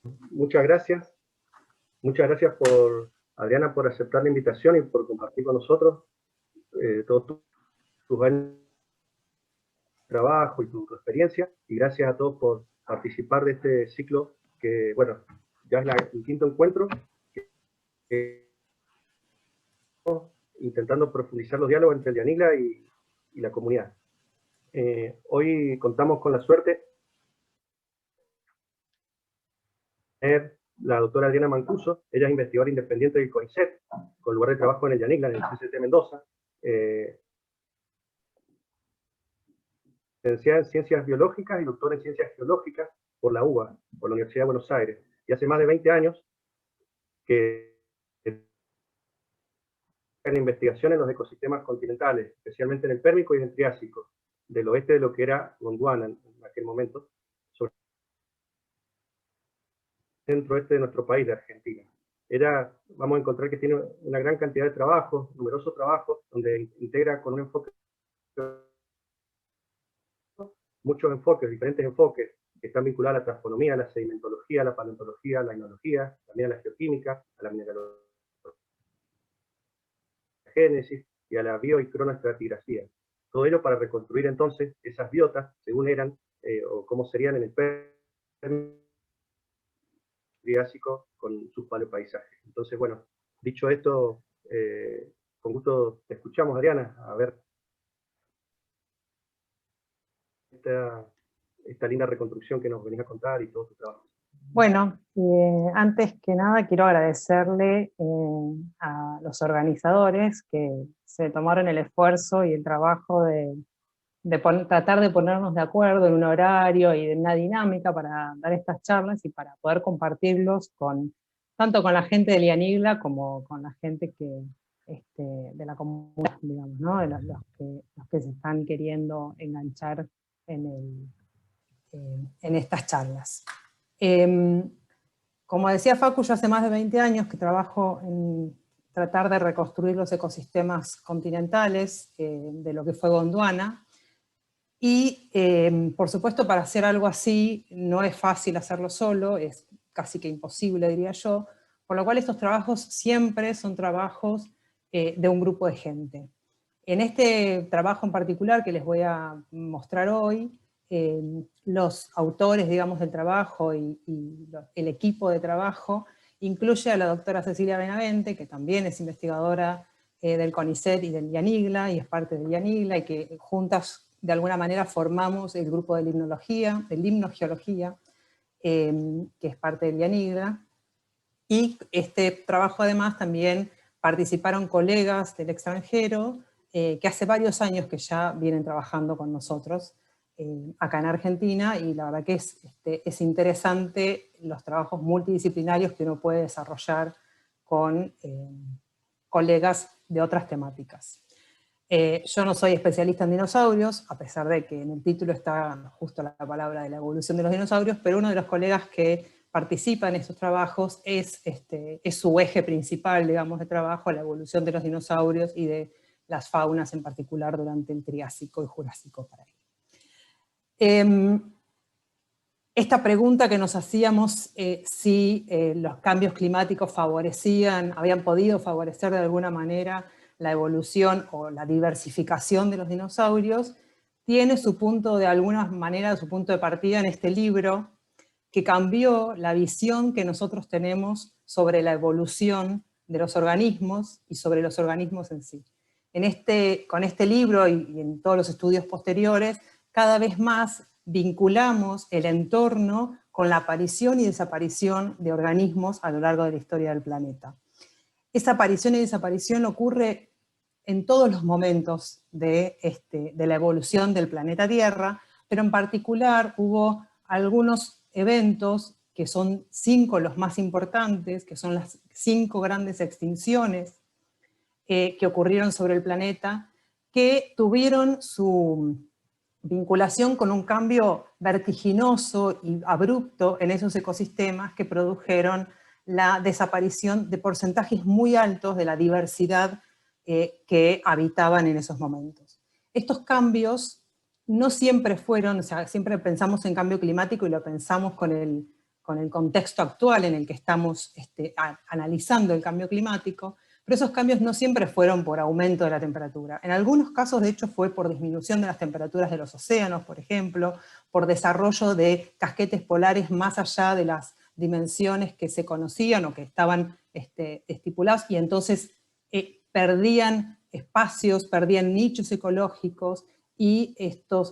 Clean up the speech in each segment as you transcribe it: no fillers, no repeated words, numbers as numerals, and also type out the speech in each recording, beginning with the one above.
Muchas gracias. Muchas gracias Adriana, por aceptar la invitación y por compartir con nosotros todos tus años de trabajo y tu experiencia. Y gracias a todos por participar de este ciclo que, bueno, ya es el quinto encuentro, intentando profundizar los diálogos entre el Yanigla y la comunidad. Hoy contamos con la suerte de tener la doctora Adriana Mancuso. Ella es investigadora independiente del CONICET, con lugar de trabajo en el Yanigla, en el CCT Mendoza. Licenciada en Ciencias Biológicas y doctora en Ciencias Geológicas por la UBA, por la Universidad de Buenos Aires. Y hace más de 20 años que en investigación en los ecosistemas continentales, especialmente en el Pérmico y en el Triásico, del oeste de lo que era Gondwana en aquel momento, sobre el centro-este de nuestro país, de Argentina. Vamos a encontrar que tiene una gran cantidad de trabajos, numerosos trabajos, donde integra con un enfoque, muchos enfoques, diferentes enfoques, que están vinculados a la taxonomía, a la sedimentología, a la paleontología, a la inología, también a la geoquímica, a la mineralogía, génesis y a la bio y cronoestratigrafía. Todo ello para reconstruir entonces esas biotas según eran o cómo serían en el Triásico con sus paleopaisajes. Entonces, bueno, dicho esto, con gusto te escuchamos, Adriana, a ver esta linda reconstrucción que nos venís a contar y todo tu trabajo. Bueno, antes que nada quiero agradecerle a los organizadores que se tomaron el esfuerzo y el trabajo de tratar de ponernos de acuerdo en un horario y en una dinámica para dar estas charlas y para poder compartirlos tanto con la gente del Yanigla como con la gente de la comunidad, digamos, ¿no? De los que se están queriendo enganchar en estas charlas. Como decía Facu, yo hace más de 20 años que trabajo en tratar de reconstruir los ecosistemas continentales de lo que fue Gondwana, y por supuesto para hacer algo así no es fácil hacerlo solo, es casi que imposible, diría yo, por lo cual estos trabajos siempre son trabajos de un grupo de gente. En este trabajo en particular que les voy a mostrar hoy, los autores, digamos, del trabajo y el equipo de trabajo incluye a la doctora Cecilia Benavente, que también es investigadora del CONICET y del Yanigla, y es parte del Yanigla, y que juntas de alguna manera formamos el grupo de limnología, de limnogeología, que es parte del Yanigla. Y este trabajo además también participaron colegas del extranjero, que hace varios años que ya vienen trabajando con nosotros acá en Argentina, y la verdad que es interesante los trabajos multidisciplinarios que uno puede desarrollar con colegas de otras temáticas. Yo no soy especialista en dinosaurios, a pesar de que en el título está justo la palabra de la evolución de los dinosaurios, pero uno de los colegas que participa en estos trabajos es su eje principal, digamos, de trabajo, la evolución de los dinosaurios y de las faunas en particular durante el Triásico y Jurásico para él. Esta pregunta que nos hacíamos, si los cambios climáticos habían podido favorecer de alguna manera la evolución o la diversificación de los dinosaurios, tiene su punto de partida en este libro, que cambió la visión que nosotros tenemos sobre la evolución de los organismos y sobre los organismos en sí. Con este libro y en todos los estudios posteriores, cada vez más vinculamos el entorno con la aparición y desaparición de organismos a lo largo de la historia del planeta. Esa aparición y desaparición ocurre en todos los momentos de la evolución del planeta Tierra, pero en particular hubo algunos eventos que son 5 los más importantes, que son las 5 grandes extinciones que ocurrieron sobre el planeta, que tuvieron su vinculación con un cambio vertiginoso y abrupto en esos ecosistemas que produjeron la desaparición de porcentajes muy altos de la diversidad que habitaban en esos momentos. Estos cambios no siempre fueron, o sea, siempre pensamos en cambio climático y lo pensamos con con el contexto actual en el que estamos analizando el cambio climático, pero esos cambios no siempre fueron por aumento de la temperatura. En algunos casos, de hecho, fue por disminución de las temperaturas de los océanos, por ejemplo, por desarrollo de casquetes polares más allá de las dimensiones que se conocían o que estaban estipulados, y entonces perdían espacios, perdían nichos ecológicos, y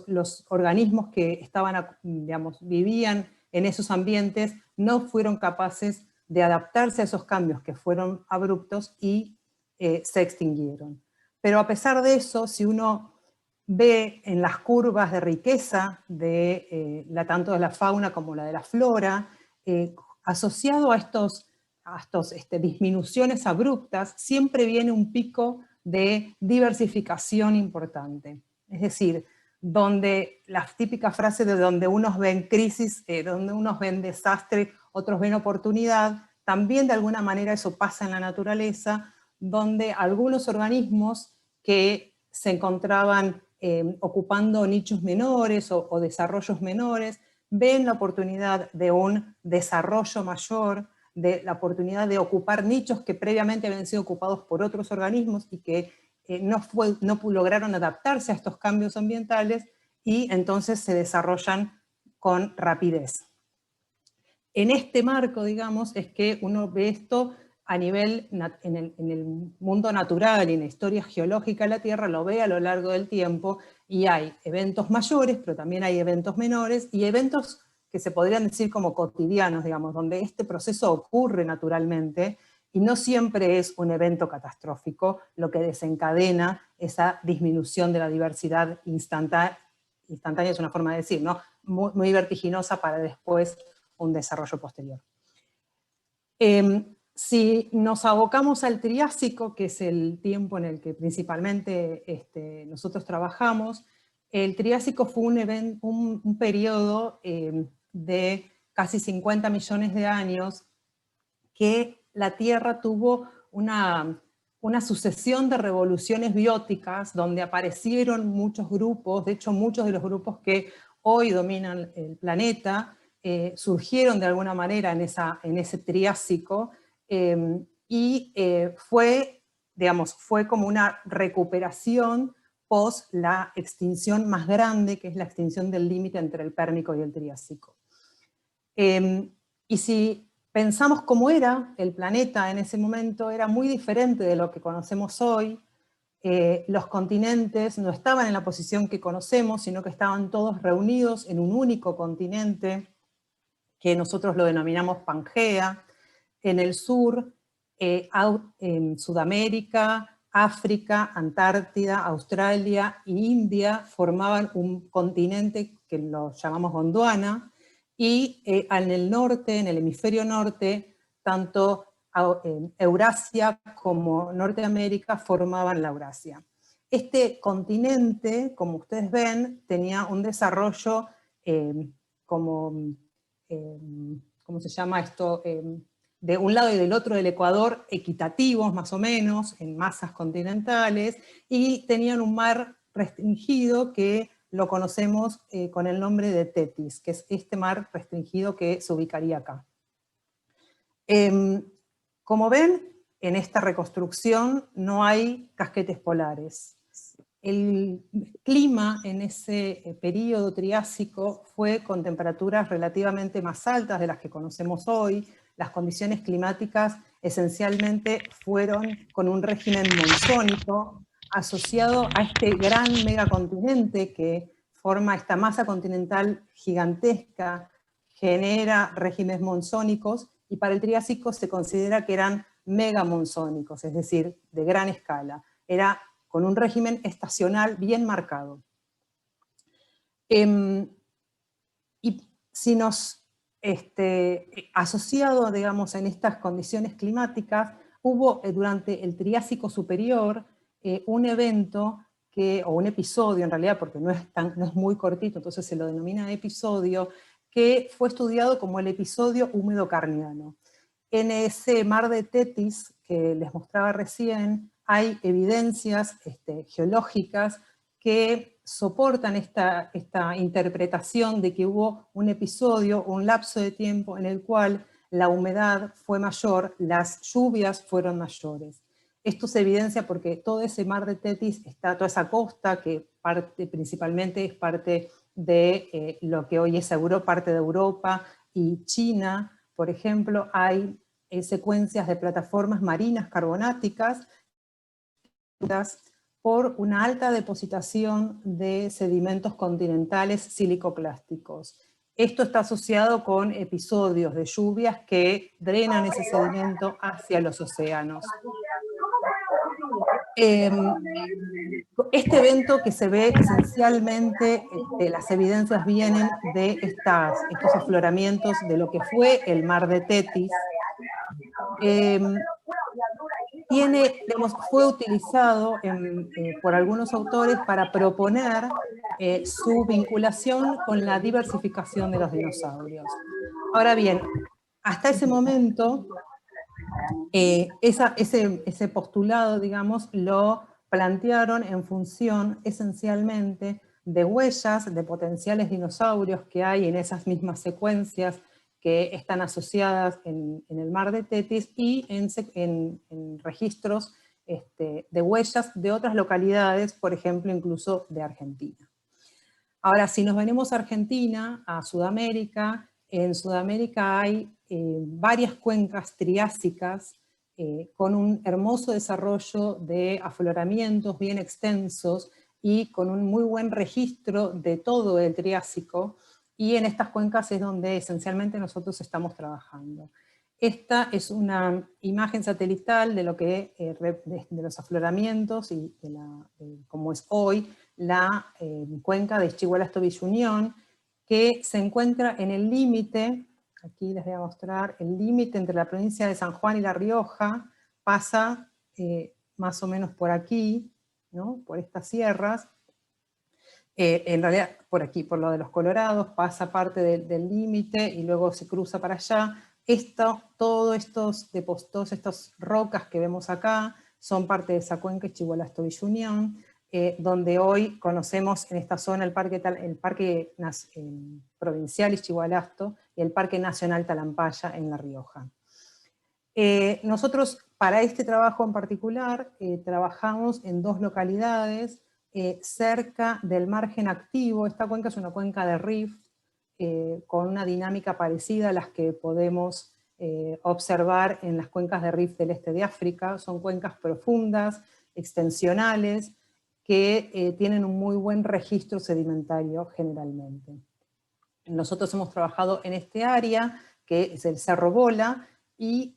los organismos que estaban, digamos, vivían en esos ambientes no fueron capaces de adaptarse a esos cambios que fueron abruptos y se extinguieron. Pero a pesar de eso, si uno ve en las curvas de riqueza tanto de la fauna como la de la flora, asociado a estos disminuciones abruptas, siempre viene un pico de diversificación importante. Es decir, donde la típica frase de donde unos ven crisis, donde unos ven desastre, otros ven oportunidad, también de alguna manera eso pasa en la naturaleza, donde algunos organismos que se encontraban ocupando nichos menores o desarrollos menores, ven la oportunidad de un desarrollo mayor, de la oportunidad de ocupar nichos que previamente habían sido ocupados por otros organismos y que no lograron adaptarse a estos cambios ambientales, y entonces se desarrollan con rapidez. En este marco, digamos, es que uno ve esto a nivel, en el mundo natural y en la historia geológica de la Tierra, lo ve a lo largo del tiempo, y hay eventos mayores, pero también hay eventos menores, y eventos que se podrían decir como cotidianos, digamos, donde este proceso ocurre naturalmente, y no siempre es un evento catastrófico lo que desencadena esa disminución de la diversidad instantánea es una forma de decir, ¿no? Muy vertiginosa para después un desarrollo posterior. Si nos abocamos al Triásico, que es el tiempo en el que principalmente nosotros trabajamos, el Triásico fue un periodo de casi 50 millones de años que la Tierra tuvo una sucesión de revoluciones bióticas donde aparecieron muchos grupos, de hecho muchos de los grupos que hoy dominan el planeta surgieron de alguna manera en ese Triásico, y fue como una recuperación post la extinción más grande, que es la extinción del límite entre el Pérmico y el Triásico. Y si pensamos cómo era el planeta en ese momento, era muy diferente de lo que conocemos hoy. Los continentes no estaban en la posición que conocemos, sino que estaban todos reunidos en un único continente, que nosotros lo denominamos Pangea. En el sur, en Sudamérica, África, Antártida, Australia e India formaban un continente que lo llamamos Gondwana, y en el norte, en el hemisferio norte, tanto Eurasia como Norteamérica formaban la Eurasia. Este continente, como ustedes ven, tenía un desarrollo ¿cómo se llama esto? De un lado y del otro del Ecuador, equitativos más o menos, en masas continentales, y tenían un mar restringido que lo conocemos con el nombre de Tetis, que es este mar restringido que se ubicaría acá. Como ven, en esta reconstrucción no hay casquetes polares. El clima en ese periodo triásico fue con temperaturas relativamente más altas de las que conocemos hoy. Las condiciones climáticas esencialmente fueron con un régimen monzónico asociado a este gran megacontinente que forma esta masa continental gigantesca, genera regímenes monzónicos, y para el Triásico se considera que eran megamonzónicos, es decir, de gran escala. Era con un régimen estacional bien marcado. Y si nos asociado, digamos, en estas condiciones climáticas, hubo durante el Triásico superior un evento o un episodio en realidad, porque no es muy cortito, entonces se lo denomina episodio, que fue estudiado como el episodio húmedo carniano. En ese mar de Tetis que les mostraba recién, hay evidencias geológicas que soportan esta interpretación de que hubo un episodio, un lapso de tiempo en el cual la humedad fue mayor, las lluvias fueron mayores. Esto se evidencia porque todo ese mar de Tetis, toda esa costa que principalmente es parte de lo que hoy es parte de Europa y China, por ejemplo, hay secuencias de plataformas marinas carbonáticas por una alta depositación de sedimentos continentales silicoclásticos. Esto está asociado con episodios de lluvias que drenan ese sedimento hacia los océanos. Este evento que se ve esencialmente, las evidencias vienen de estos afloramientos de lo que fue el mar de Tetis. Fue utilizado por algunos autores para proponer su vinculación con la diversificación de los dinosaurios. Ahora bien, hasta ese momento, ese postulado, digamos, lo plantearon en función esencialmente de huellas de potenciales dinosaurios que hay en esas mismas secuencias que están asociadas en el mar de Tetis y en registros de huellas de otras localidades, por ejemplo, incluso de Argentina. Ahora, si nos venimos a Argentina, a Sudamérica, en Sudamérica hay varias cuencas triásicas con un hermoso desarrollo de afloramientos bien extensos y con un muy buen registro de todo el Triásico, y en estas cuencas es donde esencialmente nosotros estamos trabajando. Esta es una imagen satelital de lo que de los afloramientos y como es hoy la cuenca de Ischigualasto-Vilunión, que se encuentra en el límite. Aquí les voy a mostrar el límite entre la provincia de San Juan y La Rioja, pasa más o menos por aquí, ¿no? Por estas sierras. En realidad por aquí, por lo de los Colorados, pasa parte del límite y luego se cruza para allá. Todas estas rocas que vemos acá son parte de esa cuenca Ischigualasto-Vilunión, donde hoy conocemos en esta zona el Parque Provincial Ischigualasto y el Parque Nacional Talampaya en La Rioja. Nosotros para este trabajo en particular trabajamos en dos localidades cerca del margen activo. Esta cuenca es una cuenca de rift con una dinámica parecida a las que podemos observar en las cuencas de rift del este de África. Son cuencas profundas, extensionales, que tienen un muy buen registro sedimentario generalmente. Nosotros hemos trabajado en este área, que es el Cerro Bola, y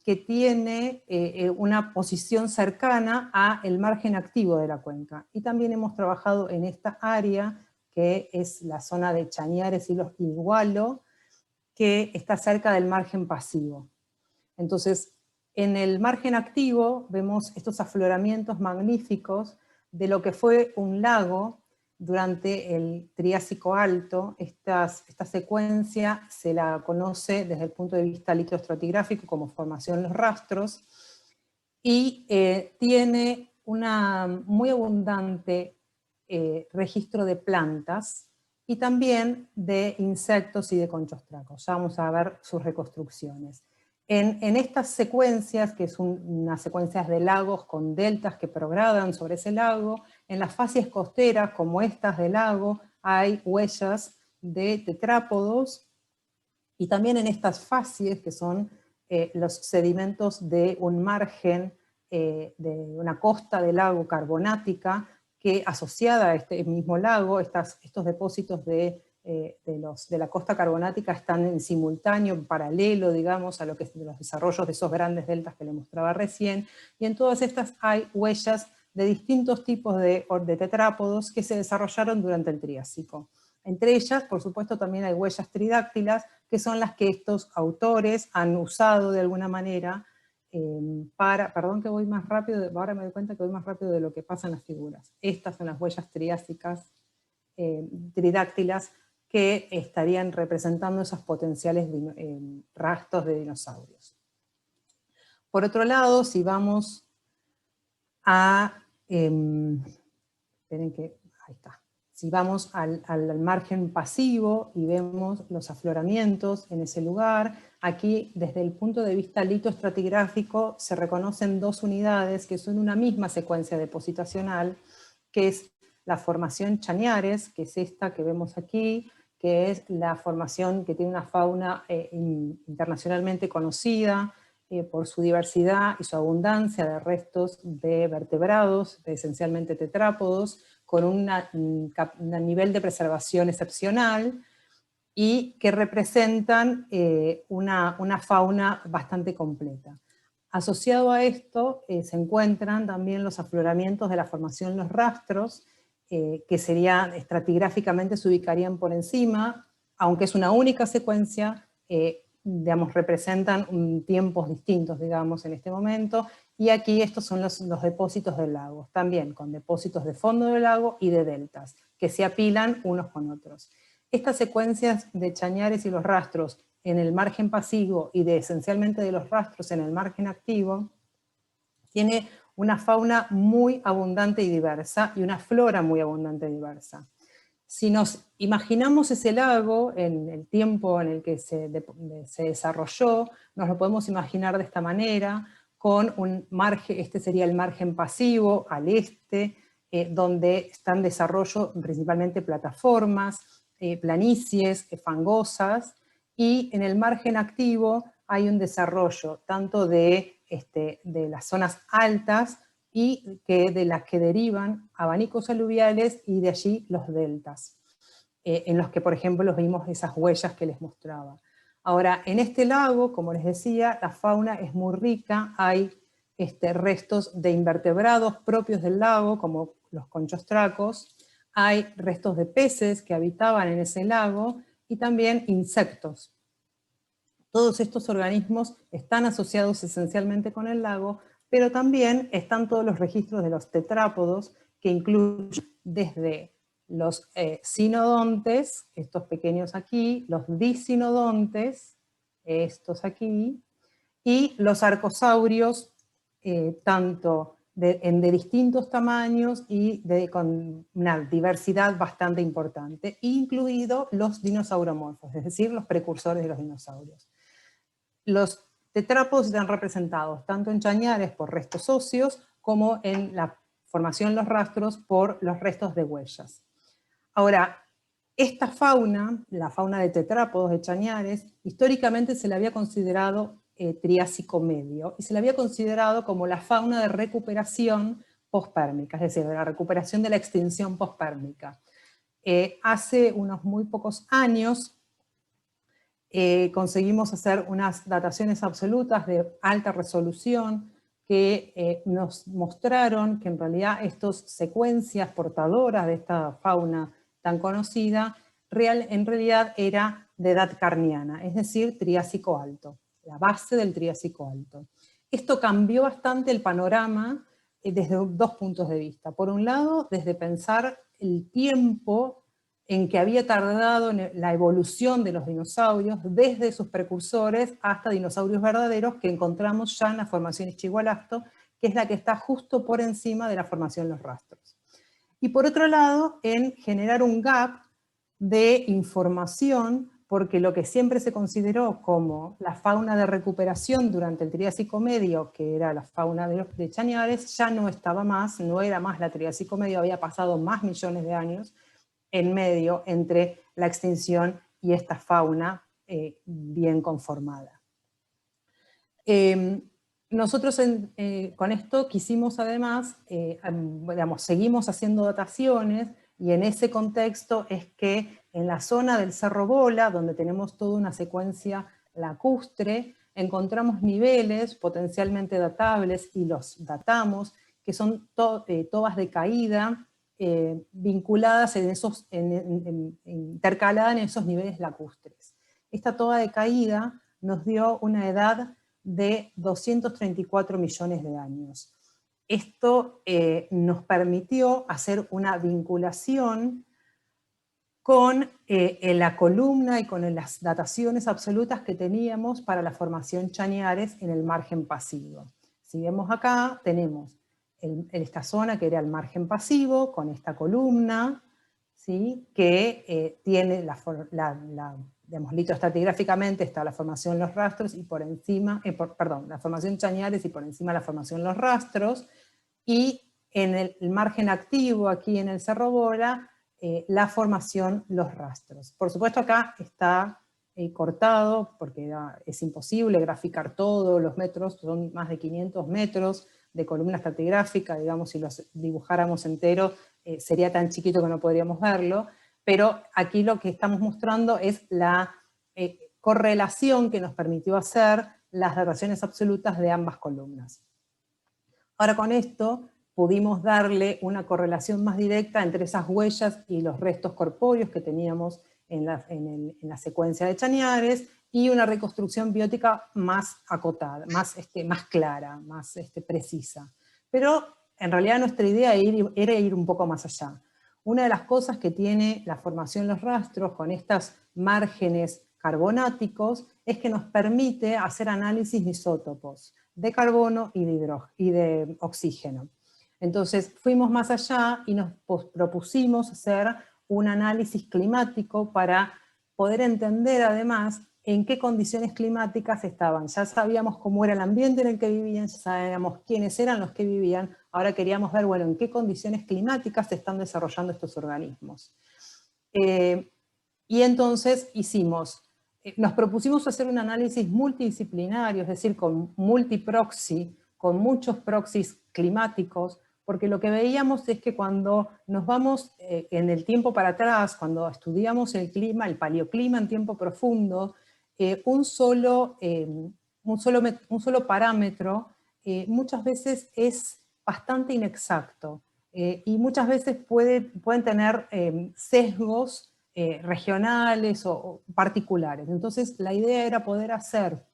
que tiene una posición cercana al margen activo de la cuenca. Y también hemos trabajado en esta área, que es la zona de Chañares y los Igualo, que está cerca del margen pasivo. Entonces, en el margen activo vemos estos afloramientos magníficos de lo que fue un lago durante el Triásico Alto. Esta secuencia se la conoce desde el punto de vista lithoestratigráfico como formación Los Rastros, y tiene una muy abundante registro de plantas y también de insectos y de conchostracos. Ya vamos a ver sus reconstrucciones. En estas secuencias, que son unas secuencias de lagos con deltas que progradan sobre ese lago, en las facies costeras, como estas del lago, hay huellas de tetrápodos, y también en estas facies, que son los sedimentos de un margen, de una costa del lago carbonática, que asociada a este mismo lago, estos depósitos de la costa carbonática están en simultáneo, en paralelo, digamos, a lo que es de los desarrollos de esos grandes deltas que le mostraba recién, y en todas estas hay huellas de distintos tipos de tetrápodos que se desarrollaron durante el Triásico. Entre ellas, por supuesto, también hay huellas tridáctilas, que son las que estos autores han usado de alguna manera perdón que voy más rápido, ahora me doy cuenta que voy más rápido de lo que pasa en las figuras. Estas son las huellas triásicas, tridáctilas, que estarían representando esos potenciales rastros de dinosaurios. Por otro lado, si vamos a... esperen que, ahí está. Si vamos al margen pasivo y vemos los afloramientos en ese lugar, aquí desde el punto de vista litoestratigráfico se reconocen dos unidades que son una misma secuencia depositacional, que es la formación Chañares, que es esta que vemos aquí, que es la formación que tiene una fauna internacionalmente conocida por su diversidad y su abundancia de restos de vertebrados, esencialmente tetrápodos, con un nivel de preservación excepcional y que representan una fauna bastante completa. Asociado a esto se encuentran también los afloramientos de la formación Los Rastros, que serían, estratigráficamente se ubicarían por encima, aunque es una única secuencia, digamos, representan tiempos distintos, digamos, en este momento, y aquí estos son los depósitos del lago, también con depósitos de fondo del lago y de deltas, que se apilan unos con otros. Estas secuencias de Chañares y Los Rastros en el margen pasivo y esencialmente de Los Rastros en el margen activo, tiene una fauna muy abundante y diversa y una flora muy abundante y diversa. Si nos imaginamos ese lago en el tiempo en el que se desarrolló, nos lo podemos imaginar de esta manera, con un margen, este sería el margen pasivo al este, donde está en desarrollo principalmente plataformas, planicies, fangosas, y en el margen activo hay un desarrollo tanto de las zonas altas y de las que derivan abanicos aluviales y de allí los deltas, en los que, por ejemplo, vimos esas huellas que les mostraba. Ahora, en este lago, como les decía, la fauna es muy rica, hay restos de invertebrados propios del lago, como los conchostracos, hay restos de peces que habitaban en ese lago, y también insectos. Todos estos organismos están asociados esencialmente con el lago, pero también están todos los registros de los tetrápodos, que incluyen desde los sinodontes, estos pequeños aquí, los disinodontes, estos aquí, y los arcosaurios, tanto de distintos tamaños y con una diversidad bastante importante, incluidos los dinosauromorfos, es decir, los precursores de los dinosaurios. Los tetrápodos están representados tanto en Chañares por restos óseos como en la formación Los Rastros por los restos de huellas. Ahora, esta fauna, la fauna de tetrápodos de Chañares, históricamente se la había considerado Triásico medio, y se la había considerado como la fauna de recuperación pospérmica, es decir, de la recuperación de la extinción pospérmica. Hace unos muy pocos años conseguimos hacer unas dataciones absolutas de alta resolución que nos mostraron que en realidad estas secuencias portadoras de esta fauna tan conocida, en realidad era de edad carniana, es decir, Triásico alto, la base del Triásico alto. Esto cambió bastante el panorama desde dos puntos de vista. Por un lado, desde pensar el tiempo en que había tardado la evolución de los dinosaurios, desde sus precursores hasta dinosaurios verdaderos que encontramos ya en la formación Ischigualasto, que es la que está justo por encima de la formación Los Rastros. Y por otro lado, en generar un gap de información, porque lo que siempre se consideró como la fauna de recuperación durante el Triásico medio, que era la fauna de Chañares, ya no estaba más, no era más la Triásico medio, había pasado más millones de años en medio entre la extinción y esta fauna bien conformada. Nosotros con esto quisimos además, digamos, seguimos haciendo dataciones, y en ese contexto es que en la zona del Cerro Bola, donde tenemos toda una secuencia lacustre, encontramos niveles potencialmente datables, y los datamos, que son tobas de caída, vinculadas intercaladas en esos niveles lacustres. Esta toba de caída nos dio una edad de 234 millones de años. Esto nos permitió hacer una vinculación con la columna y con las dataciones absolutas que teníamos para la formación Chañares en el margen pasivo. Si vemos acá, tenemos esta zona que era el margen pasivo, con esta columna, ¿sí? Que tiene digamos, litoestratigráficamente está la formación Los Rastros y por encima, la formación Chañares y por encima la formación Los Rastros, y en el margen activo, aquí en el Cerro Bola, la formación Los Rastros. Por supuesto acá está cortado, porque es imposible graficar todos los metros, son más de 500 metros de columna estratigráfica, digamos, si los dibujáramos enteros, sería tan chiquito que no podríamos verlo, pero aquí lo que estamos mostrando es la correlación que nos permitió hacer las dataciones absolutas de ambas columnas. Ahora con esto pudimos darle una correlación más directa entre esas huellas y los restos corpóreos que teníamos en la secuencia de Chañares, y una reconstrucción biótica más acotada, más clara, más precisa. Pero en realidad nuestra idea era ir un poco más allá. Una de las cosas que tiene la formación Los Rastros con estos márgenes carbonáticos es que nos permite hacer análisis de isótopos, de carbono y de oxígeno. Entonces fuimos más allá y nos propusimos hacer un análisis climático para poder entender además en qué condiciones climáticas estaban. Ya sabíamos cómo era el ambiente en el que vivían, ya sabíamos quiénes eran los que vivían, ahora queríamos ver, bueno, en qué condiciones climáticas se están desarrollando estos organismos. Y entonces nos propusimos hacer un análisis multidisciplinario, es decir, con multiproxy, con muchos proxies climáticos, porque lo que veíamos es que cuando nos vamos en el tiempo para atrás, cuando estudiamos el clima, el paleoclima en tiempo profundo, un solo parámetro muchas veces es bastante inexacto y muchas veces pueden tener sesgos regionales o particulares. Entonces la idea era poder hacer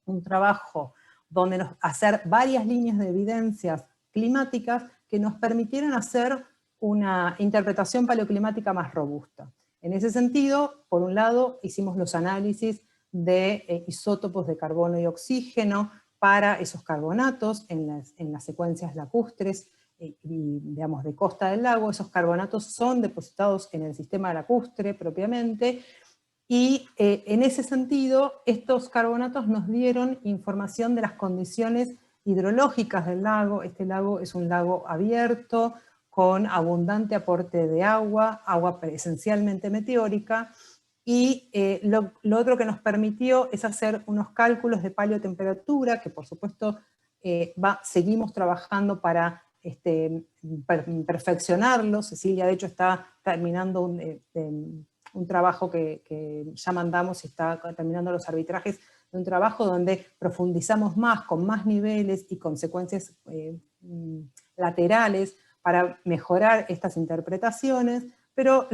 un trabajo donde hacer varias líneas de evidencias climáticas que nos permitieran hacer una interpretación paleoclimática más robusta. En ese sentido, por un lado, hicimos los análisis de isótopos de carbono y oxígeno para esos carbonatos en las secuencias lacustres y, digamos, de costa del lago. Esos carbonatos son depositados en el sistema lacustre propiamente, y en ese sentido, estos carbonatos nos dieron información de las condiciones hidrológicas del lago. Este lago es un lago abierto, con abundante aporte de agua esencialmente meteórica, y lo otro que nos permitió es hacer unos cálculos de paleotemperatura, que por supuesto seguimos trabajando para perfeccionarlo. Cecilia de hecho está terminando un trabajo que ya mandamos y está terminando los arbitrajes de un trabajo donde profundizamos más, con más niveles y consecuencias laterales para mejorar estas interpretaciones, pero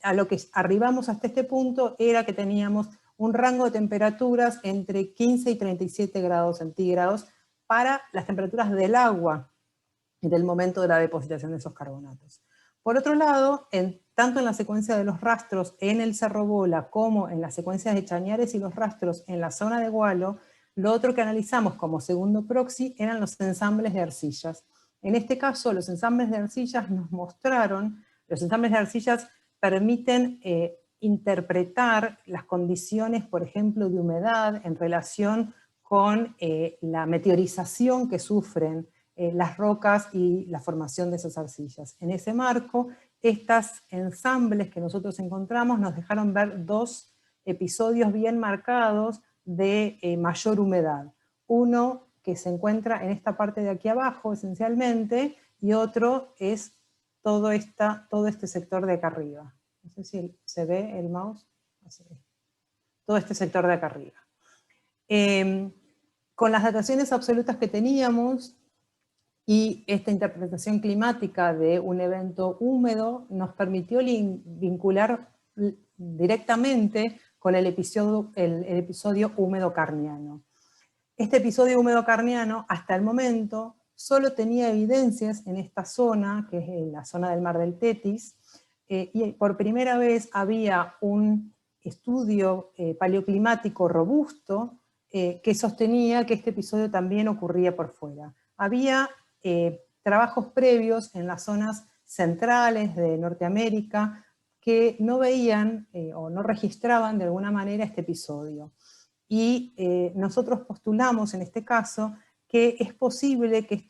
a lo que arribamos hasta este punto era que teníamos un rango de temperaturas entre 15 y 37 grados centígrados para las temperaturas del agua en el momento de la depositación de esos carbonatos. Por otro lado, tanto en la secuencia de los rastros en el Cerro Bola como en las secuencias de Chañares y los rastros en la zona de Gualo, lo otro que analizamos como segundo proxy eran los ensambles de arcillas. En este caso, los ensambles de arcillas nos mostraron, los ensambles de arcillas permiten interpretar las condiciones, por ejemplo, de humedad en relación con la meteorización que sufren las rocas y la formación de esas arcillas. En ese marco, estos ensambles que nosotros encontramos nos dejaron ver dos episodios bien marcados de mayor humedad. Uno que se encuentra en esta parte de aquí abajo, esencialmente, y otro es todo este sector de acá arriba. No sé si se ve el mouse. Todo este sector de acá arriba. Con las dataciones absolutas que teníamos, y esta interpretación climática de un evento húmedo nos permitió vincular directamente con el episodio húmedo carniano. Este episodio húmedo carniano, hasta el momento, solo tenía evidencias en esta zona, que es la zona del Mar del Tetis, y por primera vez había un estudio paleoclimático robusto que sostenía que este episodio también ocurría por fuera. Había trabajos previos en las zonas centrales de Norteamérica que no veían o no registraban de alguna manera este episodio. Y nosotros postulamos en este caso que es posible que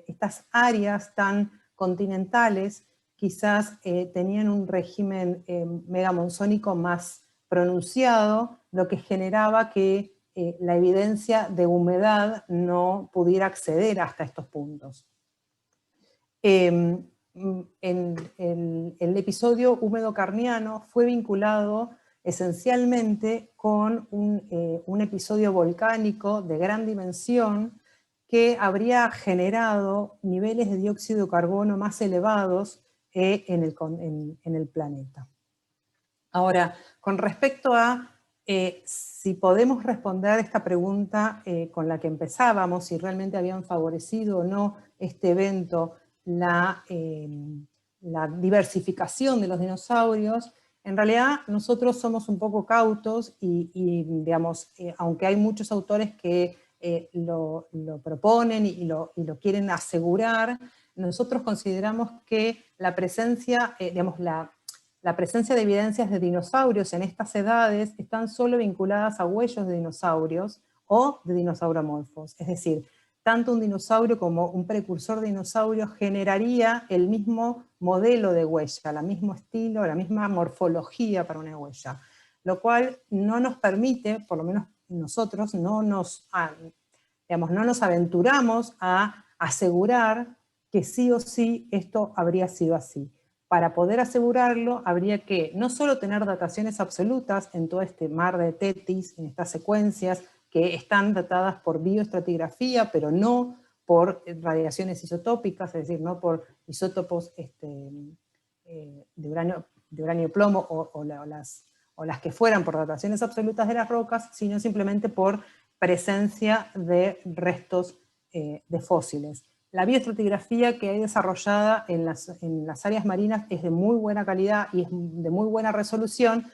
estas áreas tan continentales quizás tenían un régimen megamonzónico más pronunciado, lo que generaba que la evidencia de humedad no pudiera acceder hasta estos puntos. El episodio húmedo carniano fue vinculado esencialmente con un episodio volcánico de gran dimensión que habría generado niveles de dióxido de carbono más elevados en el planeta. Ahora, con respecto a si podemos responder a esta pregunta con la que empezábamos, si realmente habían favorecido o no este evento la diversificación de los dinosaurios, en realidad nosotros somos un poco cautos y digamos, aunque hay muchos autores que lo proponen y lo quieren asegurar, nosotros consideramos que la presencia, digamos, la presencia de evidencias de dinosaurios en estas edades están solo vinculadas a huellos de dinosaurios o de dinosauromorfos. Es decir, tanto un dinosaurio como un precursor de dinosaurio generaría el mismo modelo de huella, el mismo estilo, la misma morfología para una huella, lo cual no nos permite, por lo menos nosotros, no nos aventuramos a asegurar que sí o sí esto habría sido así. Para poder asegurarlo, habría que no solo tener dataciones absolutas en todo este mar de Tethys, en estas secuencias que están datadas por bioestratigrafía, pero no por radiaciones isotópicas, es decir, no por isótopos de uranio plomo o las que fueran por dataciones absolutas de las rocas, sino simplemente por presencia de restos de fósiles. La bioestratigrafía que hay desarrollada en las áreas marinas es de muy buena calidad y es de muy buena resolución,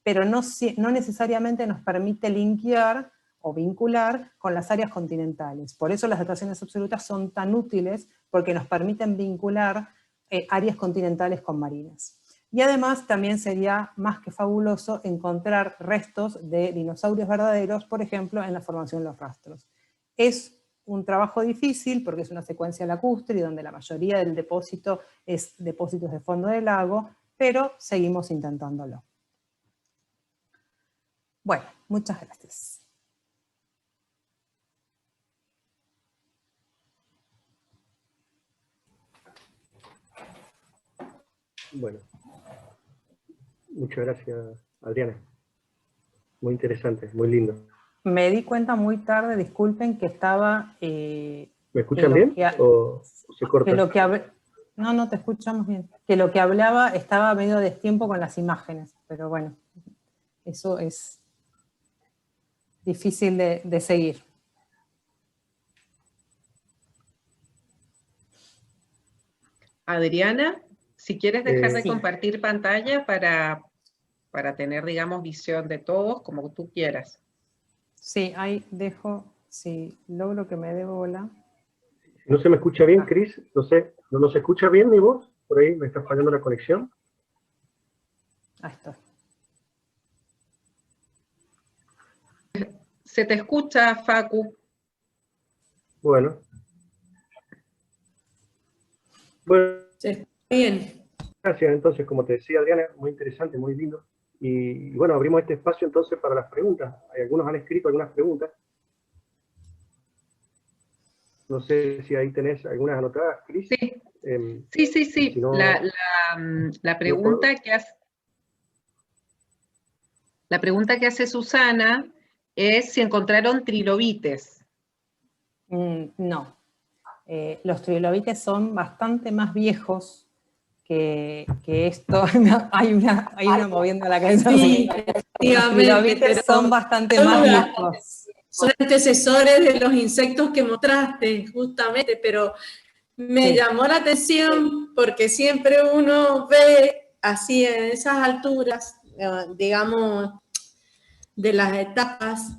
pero no necesariamente nos permite linkear o vincular con las áreas continentales. Por eso las dataciones absolutas son tan útiles, porque nos permiten vincular áreas continentales con marinas. Y además también sería más que fabuloso encontrar restos de dinosaurios verdaderos, por ejemplo, en la formación de los rastros. Es un trabajo difícil porque es una secuencia lacustre y donde la mayoría del depósito es depósitos de fondo del lago, pero seguimos intentándolo. Bueno, muchas gracias. Bueno, muchas gracias, Adriana. Muy interesante, muy lindo. Me di cuenta muy tarde, disculpen, que estaba... ¿Me escuchan bien o se corta? No, no, te escuchamos bien. Que lo que hablaba estaba medio a destiempo con las imágenes, pero bueno, eso es difícil de seguir. Adriana, si quieres dejar de sí. compartir pantalla para tener, digamos, visión de todos, como tú quieras. Sí, ahí dejo, si logro que me dé bola. Si no se me escucha bien, Cris, no sé, ¿no nos escucha bien mi voz? Por ahí me está fallando la conexión. Ahí estoy. Se te escucha, Facu. Bueno. Bueno, sí, bien. Gracias, entonces, como te decía Adriana, muy interesante, muy lindo. Y bueno, abrimos este espacio entonces para las preguntas. Algunos han escrito algunas preguntas. No sé si ahí tenés algunas anotadas, Cris. Sí, sí. Si no, la pregunta que hace Susana es si encontraron trilobites. No. Los trilobites son bastante más viejos que esto. hay una moviendo la cabeza. Sí, los trilobites son bastante más viejos. Son antecesores de los insectos que mostraste, justamente, pero me llamó la atención porque siempre uno ve así en esas alturas, digamos, de las etapas,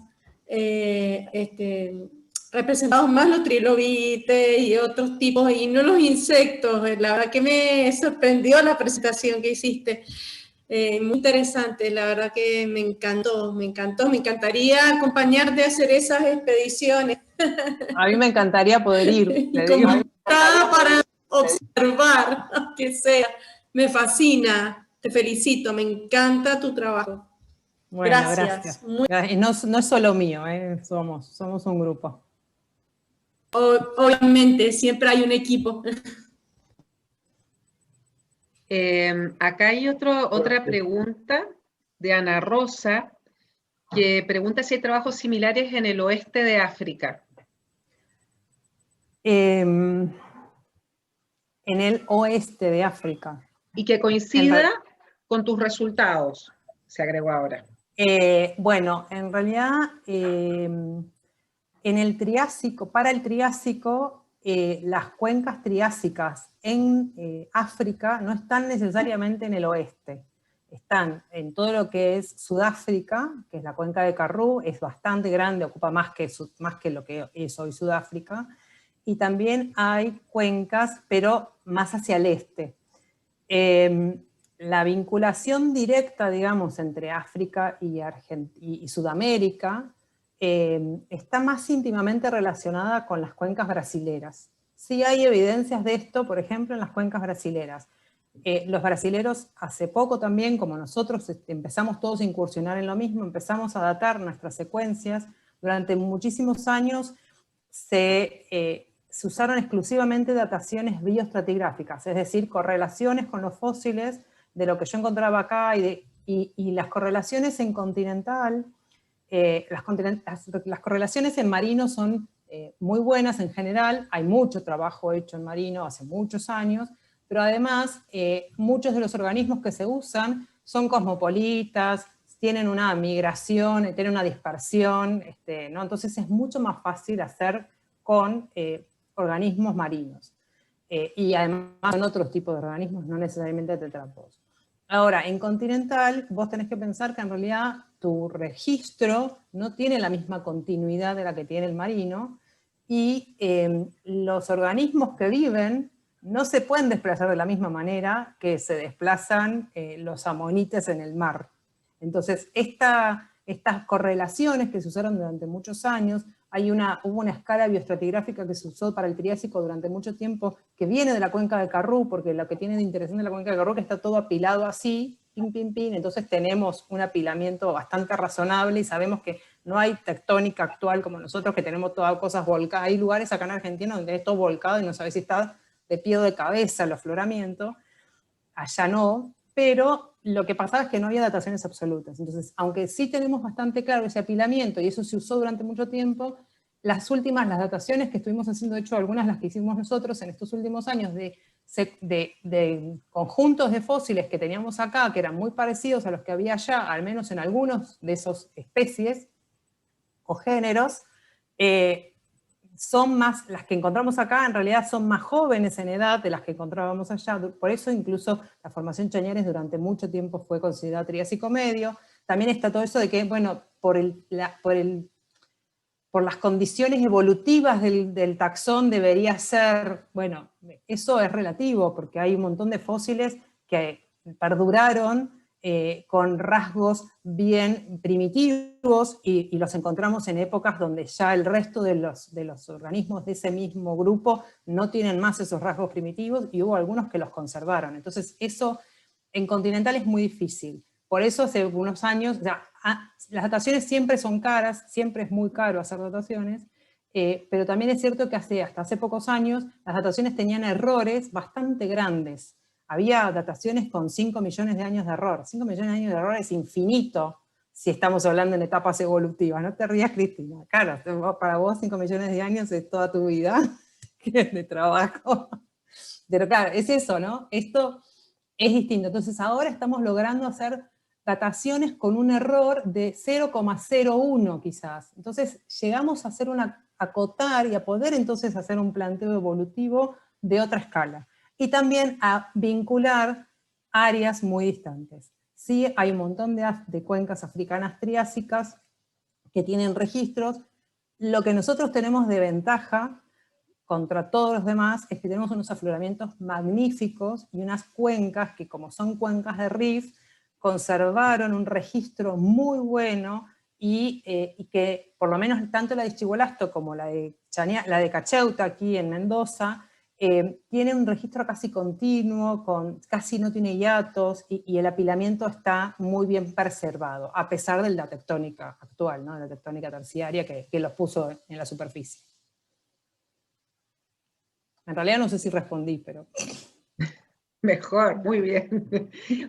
representados más los trilobites y otros tipos, y no los insectos. La verdad que me sorprendió la presentación que hiciste. Muy interesante, la verdad que me encantó, me encantaría acompañarte a hacer esas expediciones. A mí me encantaría poder ir, le Como digo. invitada para observar, aunque sea, me fascina, te felicito, me encanta tu trabajo. Bueno, Gracias. Y no es solo mío, somos un grupo. Obviamente, siempre hay un equipo. Acá hay otra pregunta de Ana Rosa, que pregunta si hay trabajos similares en el oeste de África. En el oeste de África. Y que coincida con tus resultados, se agregó ahora. Bueno, en realidad, en el Triásico, para el Triásico, las cuencas triásicas en África no están necesariamente en el oeste. Están en todo lo que es Sudáfrica, que es la cuenca de Karoo, es bastante grande, ocupa más que lo que es hoy Sudáfrica, y también hay cuencas, pero más hacia el este. La vinculación directa, digamos, entre África y Sudamérica está más íntimamente relacionada con las cuencas brasileras. Sí hay evidencias de esto, por ejemplo, en las cuencas brasileras. Los brasileros hace poco también, como nosotros, empezamos todos a incursionar en lo mismo, empezamos a datar nuestras secuencias. Durante muchísimos años se usaron exclusivamente dataciones bioestratigráficas, es decir, correlaciones con los fósiles de lo que yo encontraba acá, y las correlaciones en continental, las correlaciones en marino son muy buenas en general, hay mucho trabajo hecho en marino hace muchos años, pero además muchos de los organismos que se usan son cosmopolitas, tienen una migración, tienen una dispersión, ¿no? Entonces es mucho más fácil hacer con organismos marinos. Y además son otros tipos de organismos, no necesariamente tetrápodos. Ahora, en continental, vos tenés que pensar que en realidad tu registro no tiene la misma continuidad de la que tiene el marino, y los organismos que viven no se pueden desplazar de la misma manera que se desplazan los amonites en el mar. Entonces, estas correlaciones que se usaron durante muchos años, hubo una escala bioestratigráfica que se usó para el Triásico durante mucho tiempo, que viene de la cuenca de Karoo, porque lo que tiene de interesante la cuenca de Karoo es que está todo apilado así, pin, pin, pin, entonces tenemos un apilamiento bastante razonable, y sabemos que no hay tectónica actual como nosotros, que tenemos todas cosas volcadas. Hay lugares acá en Argentina donde es todo volcado y no sabes si está de pie o de cabeza el afloramiento. Allá no, pero lo que pasaba es que no había dataciones absolutas. Entonces, aunque sí tenemos bastante claro ese apilamiento, y eso se usó durante mucho tiempo, las dataciones que estuvimos haciendo, de hecho algunas las que hicimos nosotros en estos últimos años, de conjuntos de fósiles que teníamos acá, que eran muy parecidos a los que había allá, al menos en algunos de esas especies o géneros, son más, las que encontramos acá en realidad son más jóvenes en edad de las que encontrábamos allá, por eso incluso la formación Chañares durante mucho tiempo fue considerada Triásico medio. También está todo eso de que, bueno, por las condiciones evolutivas del taxón debería ser, bueno, eso es relativo, porque hay un montón de fósiles que perduraron con rasgos bien primitivos, y los encontramos en épocas donde ya el resto de los organismos de ese mismo grupo no tienen más esos rasgos primitivos, y hubo algunos que los conservaron. Entonces eso en continental es muy difícil. Por eso hace unos años, las dataciones siempre son caras, siempre es muy caro hacer dataciones, pero también es cierto que hasta hace pocos años las dataciones tenían errores bastante grandes. Había dataciones con 5 millones de años de error. 5 millones de años de error es infinito si estamos hablando en etapas evolutivas. No te rías, Cristina. Claro, para vos 5 millones de años es toda tu vida de trabajo. Pero claro, es eso, ¿no? Esto es distinto. Entonces ahora estamos logrando hacer dataciones con un error de 0,01 quizás. Entonces llegamos a hacer acotar y a poder entonces hacer un planteo evolutivo de otra escala. Y también a vincular áreas muy distantes. Sí, hay un montón de cuencas africanas triásicas que tienen registros lo que nosotros tenemos de ventaja contra todos los demás es que tenemos unos afloramientos magníficos y unas cuencas que, como son cuencas de rift, conservaron un registro muy bueno y que por lo menos tanto la de Ischigualasto como la de Cacheuta aquí en Mendoza tiene un registro casi continuo, casi no tiene hiatos y el apilamiento está muy bien preservado, a pesar de la tectónica actual, ¿no? La tectónica terciaria que los puso en la superficie. En realidad no sé si respondí, pero... Mejor, muy bien.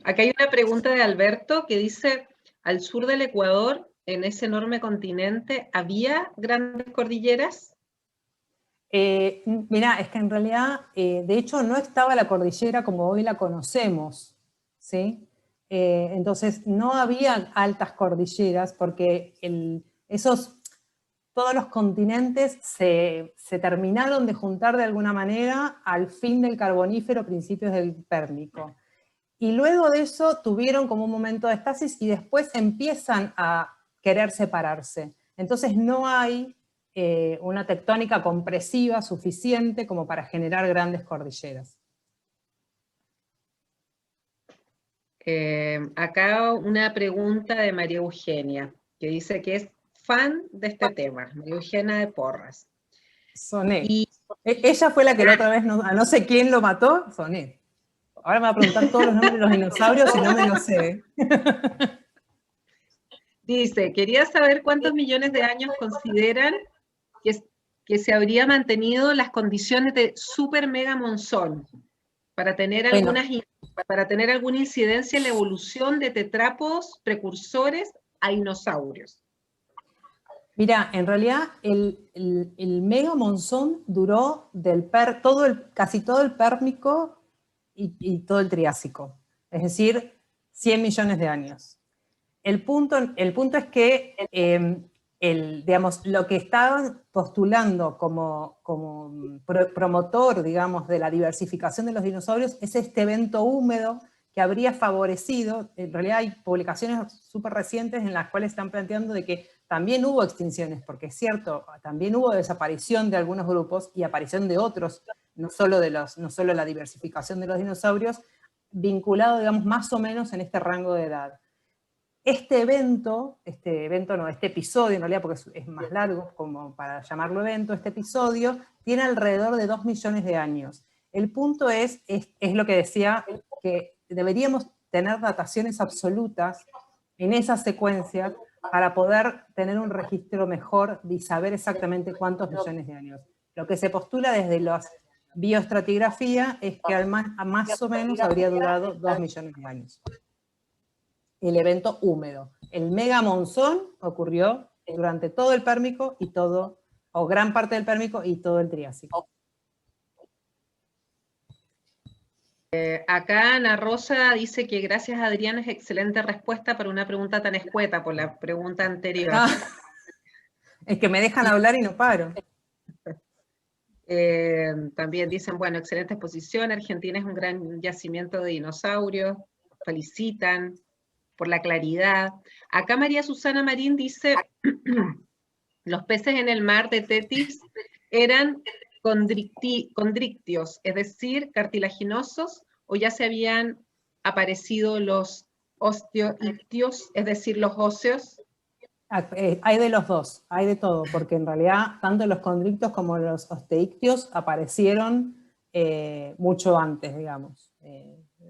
Acá hay una pregunta de Alberto que dice, al sur del Ecuador, en ese enorme continente, ¿había grandes cordilleras? Mirá, es que en realidad, de hecho, no estaba la cordillera como hoy la conocemos, ¿sí? Entonces, no había altas cordilleras porque todos los continentes se terminaron de juntar de alguna manera al fin del Carbonífero, principios del Pérmico. Y luego de eso tuvieron como un momento de estasis y después empiezan a querer separarse. Entonces no hay una tectónica compresiva suficiente como para generar grandes cordilleras. Acá una pregunta de María Eugenia, que dice que es fan de este tema, María Eugenia de Porras. Soné. Ella fue la que la otra vez, a no sé quién lo mató, Soné. Ahora me va a preguntar todos los nombres de los dinosaurios y no me lo sé. Dice, quería saber cuántos millones de años consideran que se habría mantenido las condiciones de super mega monzón para tener alguna incidencia en la evolución de tetrápodos precursores a dinosaurios. Mira, en realidad el mega monzón duró casi todo el Pérmico y todo el Triásico, es decir, 100 millones de años. El punto es que digamos, lo que estaban postulando como promotor, digamos, de la diversificación de los dinosaurios es este evento húmedo que habría favorecido. En realidad hay publicaciones súper recientes en las cuales están planteando de que también hubo extinciones, porque es cierto, también hubo desaparición de algunos grupos y aparición de otros, no solo la diversificación de los dinosaurios, vinculado, digamos, más o menos en este rango de edad. Este episodio, en realidad, porque es más largo como para llamarlo evento, este episodio tiene alrededor de 2 millones de años. El punto es lo que decía, que deberíamos tener dataciones absolutas en esa secuencia para poder tener un registro mejor y saber exactamente cuántos millones de años. Lo que se postula desde la bioestratigrafía es que más o menos habría durado 2 millones de años. El evento húmedo. El mega monzón ocurrió durante todo el Pérmico o gran parte del Pérmico y todo el Triásico. Acá Ana Rosa dice que gracias a Adrián es excelente respuesta para una pregunta tan escueta por la pregunta anterior. Es que me dejan hablar y no paro. También dicen, bueno, excelente exposición, Argentina es un gran yacimiento de dinosaurios, felicitan por la claridad. Acá María Susana Marín dice, los peces en el mar de Tetis eran condrictios, es decir, cartilaginosos, o ya se habían aparecido los osteoictios, es decir, los óseos. Hay de los dos, hay de todo, porque en realidad tanto los condrictos como los osteictios aparecieron mucho antes, digamos.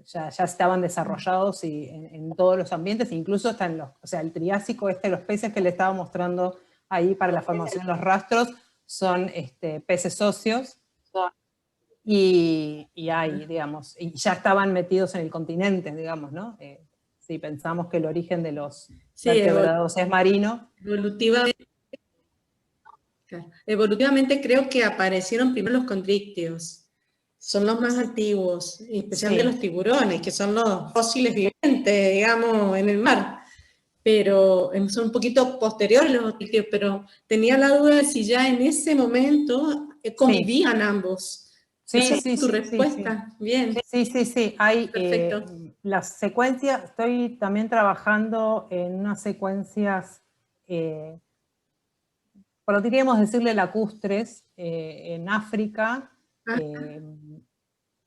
Ya estaban desarrollados en todos los ambientes, incluso hasta el Triásico, los peces que le estaba mostrando ahí para la formación de los rastros, son peces óseos, y digamos, y ya estaban metidos en el continente, digamos, ¿no? Si pensamos que el origen de los vertebrados es marino. Evolutivamente creo que aparecieron primero los condrictios. Son los más antiguos, especialmente los tiburones, que son los fósiles vivientes, digamos, en el mar. Pero son un poquito posteriores los condrictios, pero tenía la duda de si ya en ese momento convivían ambos. Sí, tu respuesta. Sí. Bien. Sí. Hay perfecto. Las secuencias, estoy también trabajando en unas secuencias, podríamos decirle lacustres, en África,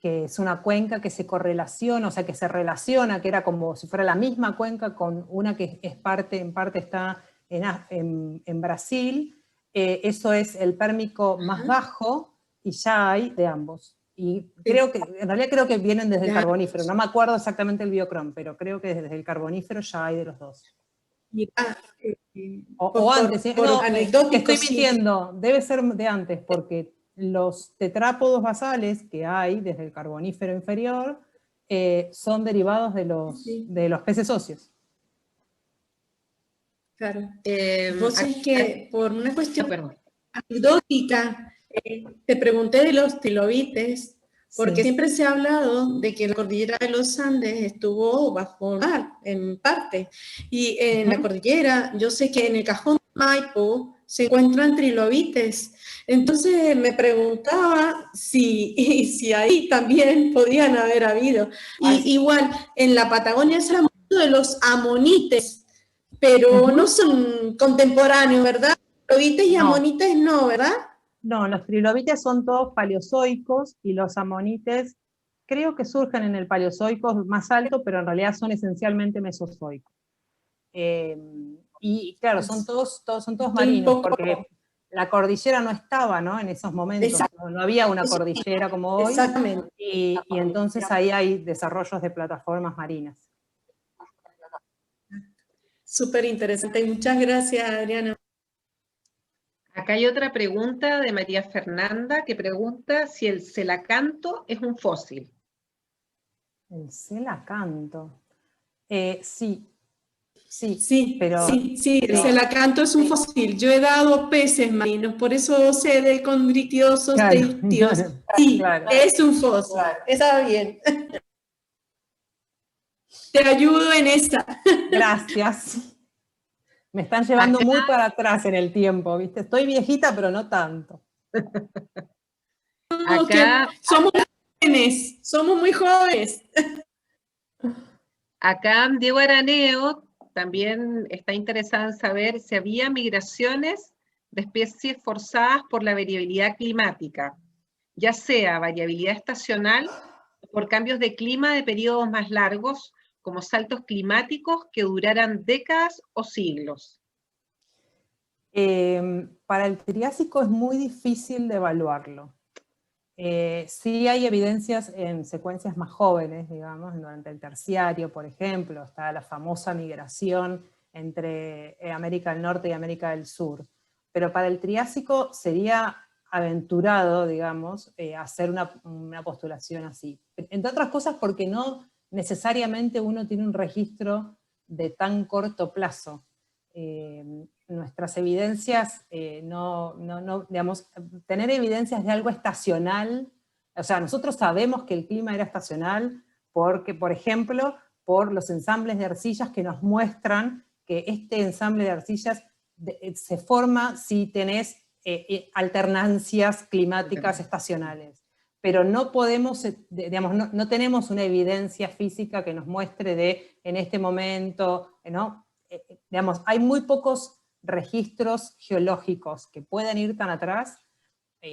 que es una cuenca que se correlaciona, o sea, que se relaciona, que era como si fuera la misma cuenca con una que es en parte está en Brasil. Eso es el pérmico más bajo, y ya hay de ambos. Y en realidad creo que vienen desde el Carbonífero, no me acuerdo exactamente el biocrom, pero creo que desde el Carbonífero ya hay de los dos. Mira, O antes, por no, anecdótico, te estoy sí. mintiendo, debe ser de antes, porque los tetrápodos basales que hay desde el Carbonífero inferior son derivados de los peces óseos. Claro. Vos es que por una cuestión Perdón. anecdótica, te pregunté de los trilobites, porque Sí. siempre se ha hablado de que la cordillera de los Andes estuvo bajo mar, en parte, y en la cordillera, yo sé que en el Cajón Maipo se encuentran trilobites, entonces me preguntaba si ahí también podían haber habido. Y igual, en la Patagonia se habla mucho de los amonites, pero no son contemporáneos, ¿verdad? Trilobites y amonites no, ¿verdad? No, los trilobites son todos paleozoicos, y los amonites creo que surgen en el paleozoico más alto, pero en realidad son esencialmente mesozoicos. Y claro, son todos marinos, porque la cordillera no estaba, ¿no?, en esos momentos, no había una cordillera como hoy, exactamente. Y entonces ahí hay desarrollos de plataformas marinas. Súper interesante, muchas gracias, Adriana. Acá hay otra pregunta de María Fernanda, que pregunta si el celacanto es un fósil. El celacanto. Sí, pero... Sí, el celacanto es un fósil. Yo he dado peces marinos, por eso sé del condritiosos, teictios. Sí, claro. Es un fósil. Claro. Está bien. Te ayudo en esta. Gracias. Me están llevando muy para atrás en el tiempo, ¿viste? Estoy viejita, pero no tanto. Acá, somos jóvenes, somos muy jóvenes. Acá Diego Araneo también está interesado en saber si había migraciones de especies forzadas por la variabilidad climática, ya sea variabilidad estacional o por cambios de clima de periodos más largos, como saltos climáticos que duraran décadas o siglos. Para el Triásico es muy difícil de evaluarlo. Sí hay evidencias en secuencias más jóvenes, digamos, durante el Terciario, por ejemplo, está la famosa migración entre América del Norte y América del Sur. Pero para el Triásico sería aventurado, digamos, hacer una postulación así. Entre otras cosas porque no necesariamente uno tiene un registro de tan corto plazo. Nuestras evidencias, digamos, tener evidencias de algo estacional, o sea, nosotros sabemos que el clima era estacional porque, por ejemplo, por los ensambles de arcillas que nos muestran que este ensamble de arcillas se forma si tenés alternancias climáticas estacionales. Pero no podemos, digamos, no tenemos una evidencia física que nos muestre de en este momento, ¿no? Digamos, hay muy pocos registros geológicos que puedan ir tan atrás,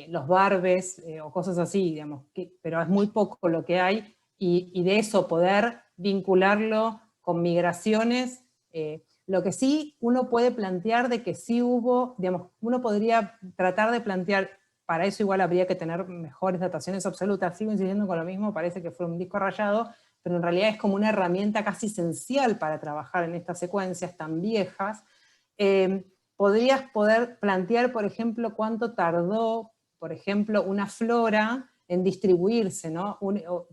los barbes o cosas así, digamos, pero es muy poco lo que hay, y de eso poder vincularlo con migraciones, lo que sí uno puede plantear de que sí hubo, digamos, uno podría tratar de plantear, para eso igual habría que tener mejores dataciones absolutas, sigo insistiendo con lo mismo, parece que fue un disco rayado, pero en realidad es como una herramienta casi esencial para trabajar en estas secuencias tan viejas. Podrías poder plantear, por ejemplo, cuánto tardó, por ejemplo, una flora en distribuirse, ¿no?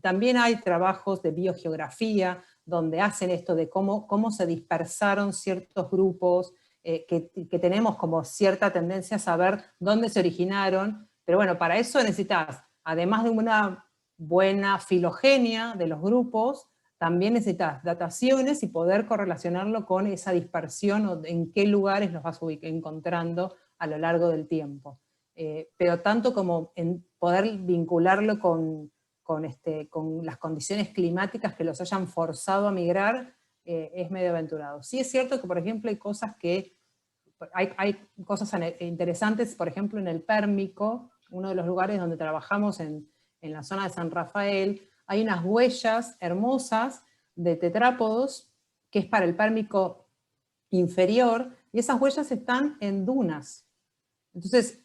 También hay trabajos de biogeografía donde hacen esto de cómo se dispersaron ciertos grupos, que tenemos como cierta tendencia a saber dónde se originaron, pero bueno, para eso necesitas, además de una buena filogenia de los grupos, también necesitas dataciones y poder correlacionarlo con esa dispersión o en qué lugares los vas encontrando a lo largo del tiempo. Pero tanto como en poder vincularlo con las condiciones climáticas que los hayan forzado a migrar, es medio aventurado. Sí es cierto que, por ejemplo, hay cosas que hay cosas interesantes, por ejemplo, en el Pérmico, uno de los lugares donde trabajamos en la zona de San Rafael, hay unas huellas hermosas de tetrápodos, que es para el Pérmico inferior, y esas huellas están en dunas. Entonces,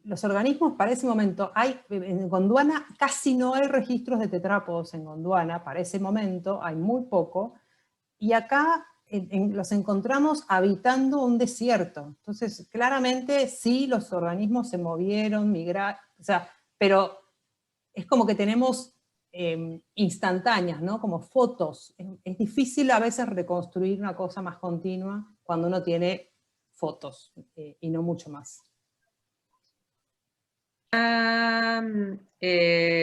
los organismos para ese momento, en Gondwana casi no hay registros de tetrápodos en Gondwana, para ese momento hay muy poco, y acá los encontramos habitando un desierto. Entonces, claramente sí, los organismos se movieron, migraron, o sea, pero es como que tenemos instantáneas, ¿no? Como fotos. Es difícil a veces reconstruir una cosa más continua cuando uno tiene fotos y no mucho más.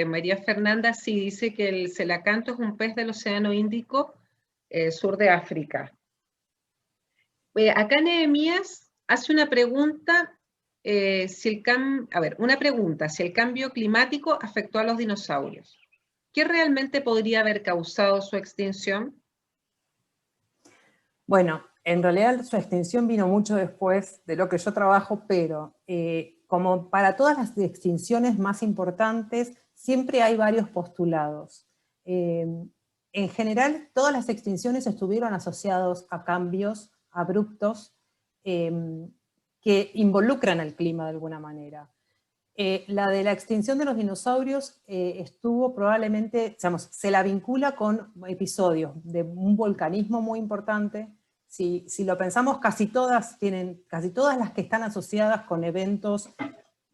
María Fernanda sí dice que el celacanto es un pez del Océano Índico, sur de África. Acá Nehemías hace una pregunta, si el cambio climático afectó a los dinosaurios. ¿Qué realmente podría haber causado su extinción? Bueno, en realidad su extinción vino mucho después de lo que yo trabajo, pero como para todas las extinciones más importantes, siempre hay varios postulados. En general, todas las extinciones estuvieron asociadas a cambios abruptos que involucran al clima de alguna manera. La de la extinción de los dinosaurios estuvo probablemente, digamos, se la vincula con episodios de un volcanismo muy importante. Si lo pensamos, casi todas las que están asociadas con eventos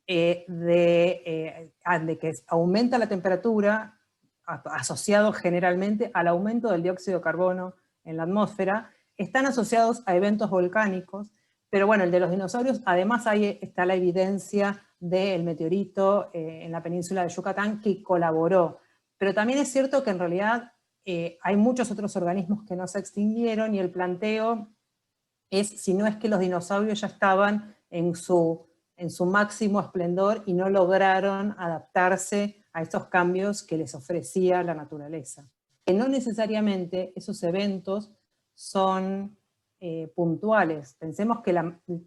de que aumenta la temperatura, asociados generalmente al aumento del dióxido de carbono en la atmósfera, están asociados a eventos volcánicos, pero bueno, el de los dinosaurios, además está la evidencia del meteorito en la península de Yucatán que colaboró. Pero también es cierto que en realidad hay muchos otros organismos que no se extinguieron, y el planteo es si no es que los dinosaurios ya estaban en su máximo esplendor y no lograron adaptarse a estos cambios que les ofrecía la naturaleza. Que no necesariamente esos eventos son puntuales. Pensemos que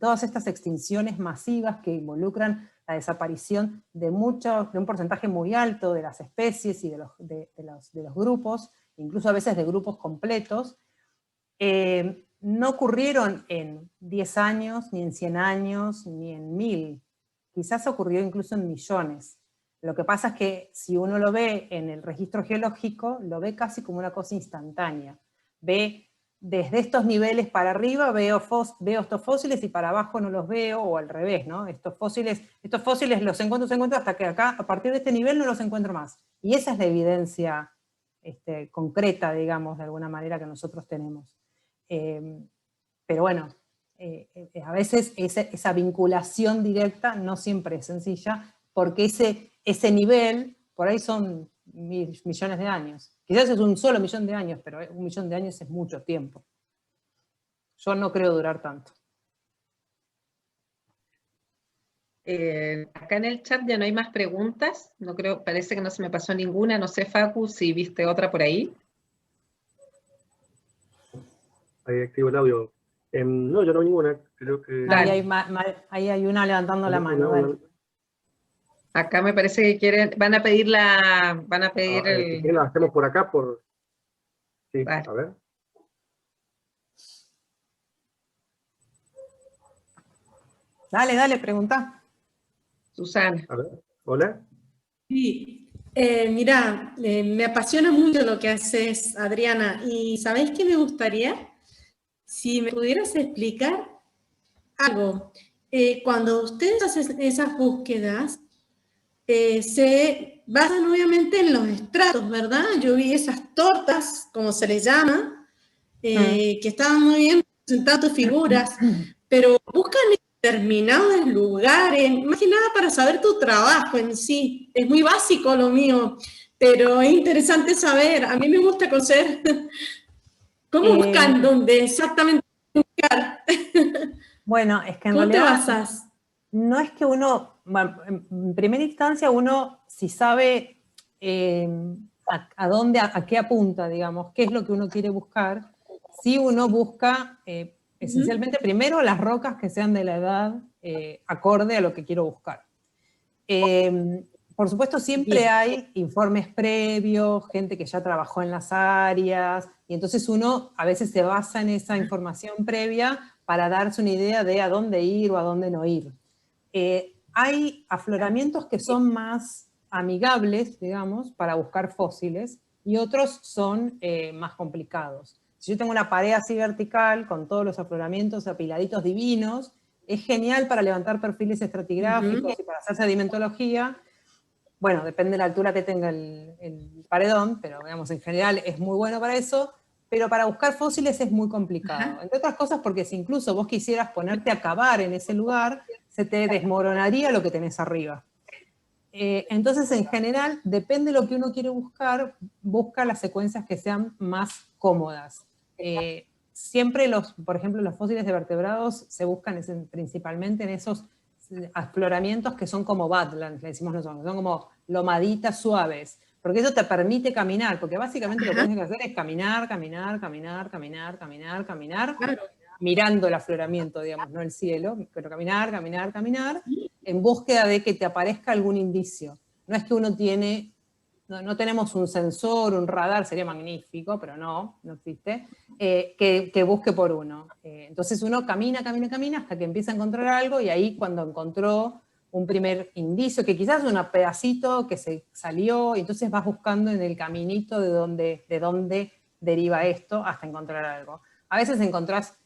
todas estas extinciones masivas que involucran la desaparición de un porcentaje muy alto de las especies y de los grupos, incluso a veces de grupos completos, no ocurrieron en 10 años, ni en 100 años, ni en 1000. Quizás ocurrió incluso en millones. Lo que pasa es que si uno lo ve en el registro geológico, lo ve casi como una cosa instantánea. Ve desde estos niveles para arriba, veo estos fósiles y para abajo no los veo, o al revés, ¿no? Estos fósiles los encuentro hasta que acá, a partir de este nivel, no los encuentro más. Y esa es la evidencia concreta, digamos, de alguna manera que nosotros tenemos. Pero bueno, a veces esa vinculación directa no siempre es sencilla, porque ese nivel, por ahí son millones de años. Quizás es un solo millón de años, pero 1 millón de años es mucho tiempo. Yo no creo durar tanto. Acá en el chat ya no hay más preguntas. No creo, parece que no se me pasó ninguna. No sé, Facu, si viste otra por ahí. Ahí activo el audio. No, yo no ninguna. Creo que... Ahí hay una levantando la mano. Acá me parece que van a pedir Si quieren la hacemos por acá, Sí, vale. A ver. Dale, pregunta. Susana. A ver, hola. Sí, mira, me apasiona mucho lo que haces, Adriana, y ¿sabéis qué me gustaría? Si me pudieras explicar algo. Cuando ustedes hacen esas búsquedas, se basan obviamente en los estratos, ¿verdad? Yo vi esas tortas, como se les llama, que estaban muy bien presentadas tus figuras, pero buscan determinados lugares, más que nada para saber tu trabajo en sí. Es muy básico lo mío, pero es interesante saber. A mí me gusta conocer cómo buscan, dónde exactamente buscar. Bueno, es que en ¿Cómo realidad te basas? no es que uno, bueno, en primera instancia uno, si sabe a qué apunta, digamos, qué es lo que uno quiere buscar, si uno busca Esencialmente, primero, las rocas que sean de la edad acorde a lo que quiero buscar. Por supuesto, siempre hay informes previos, gente que ya trabajó en las áreas, y entonces uno a veces se basa en esa información previa para darse una idea de a dónde ir o a dónde no ir. Hay afloramientos que son más amigables, digamos, para buscar fósiles, y otros son más complicados. Si yo tengo una pared así vertical, con todos los afloramientos apiladitos divinos, es genial para levantar perfiles estratigráficos y para hacer sedimentología. Bueno, depende de la altura que tenga el paredón, pero digamos, en general es muy bueno para eso, pero para buscar fósiles es muy complicado. Entre otras cosas porque si incluso vos quisieras ponerte a cavar en ese lugar, se te desmoronaría lo que tenés arriba. Entonces, en general, depende de lo que uno quiere buscar, busca las secuencias que sean más cómodas. Siempre, por ejemplo, los fósiles de vertebrados se buscan principalmente en esos afloramientos que son como badlands, le decimos nosotros, son como lomaditas suaves, porque eso te permite caminar, porque básicamente lo que tienes que hacer es caminar, claro, mirando el afloramiento, digamos, no el cielo, pero caminar, en búsqueda de que te aparezca algún indicio. No es que uno tiene, no tenemos un sensor, un radar, sería magnífico, pero no existe, que busque por uno. Entonces uno camina hasta que empieza a encontrar algo, y ahí cuando encontró un primer indicio, que quizás es un pedacito que se salió, y entonces vas buscando en el caminito de dónde deriva esto hasta encontrar algo. A veces encontrás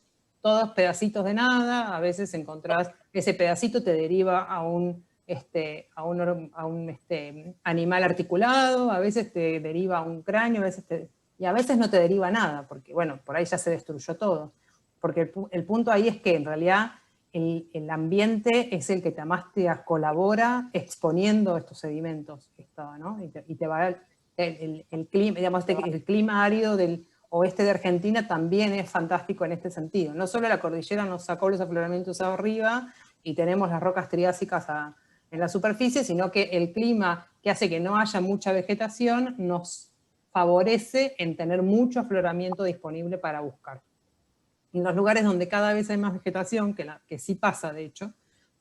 todos pedacitos de nada, a veces encontrás, ese pedacito te deriva a un animal articulado, a veces te deriva a un cráneo, y a veces no te deriva nada, porque bueno, por ahí ya se destruyó todo. Porque el punto ahí es que en realidad el ambiente es el que más te colabora exponiendo estos sedimentos, ¿no? Y te va el clima, digamos, el clima árido del oeste de Argentina también es fantástico en este sentido. No solo la cordillera nos sacó los afloramientos arriba y tenemos las rocas triásicas en la superficie, sino que el clima que hace que no haya mucha vegetación nos favorece en tener mucho afloramiento disponible para buscar. En los lugares donde cada vez hay más vegetación, que sí pasa de hecho,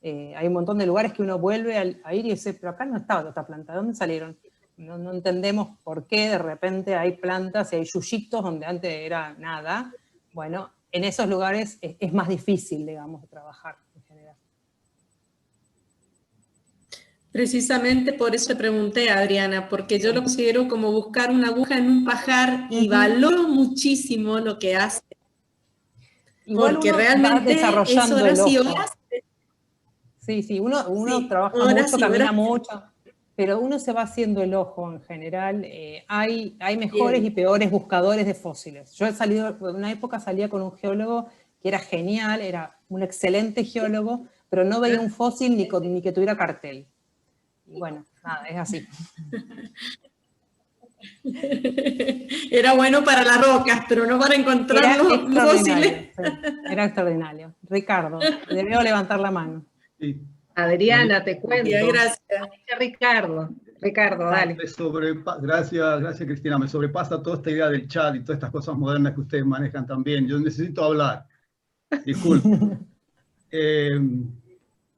hay un montón de lugares que uno vuelve a ir y dice, pero acá no estaba esta planta, ¿de dónde salieron? No entendemos por qué de repente hay plantas y hay yuyitos donde antes era nada. Bueno, en esos lugares es más difícil, digamos, de trabajar en general. Precisamente por eso te pregunté, Adriana, porque yo lo considero como buscar una aguja en un pajar y valoro muchísimo lo que hace. Igual porque uno realmente va desarrollando es horas y el ojo. horas. Sí, uno trabaja mucho, camina mucho, pero uno se va haciendo el ojo en general. Hay mejores y peores buscadores de fósiles. Yo en una época salía con un geólogo que era genial, era un excelente geólogo, pero no veía un fósil ni que tuviera cartel. Y bueno, nada, es así. Era bueno para las rocas, pero no para encontrar los fósiles. Sí, era extraordinario. Ricardo, debió levantar la mano. Sí. Adriana, te cuento. Gracias. Ricardo, dale. Gracias Cristina, me sobrepasa toda esta idea del chat y todas estas cosas modernas que ustedes manejan también. Yo necesito hablar. Disculpe.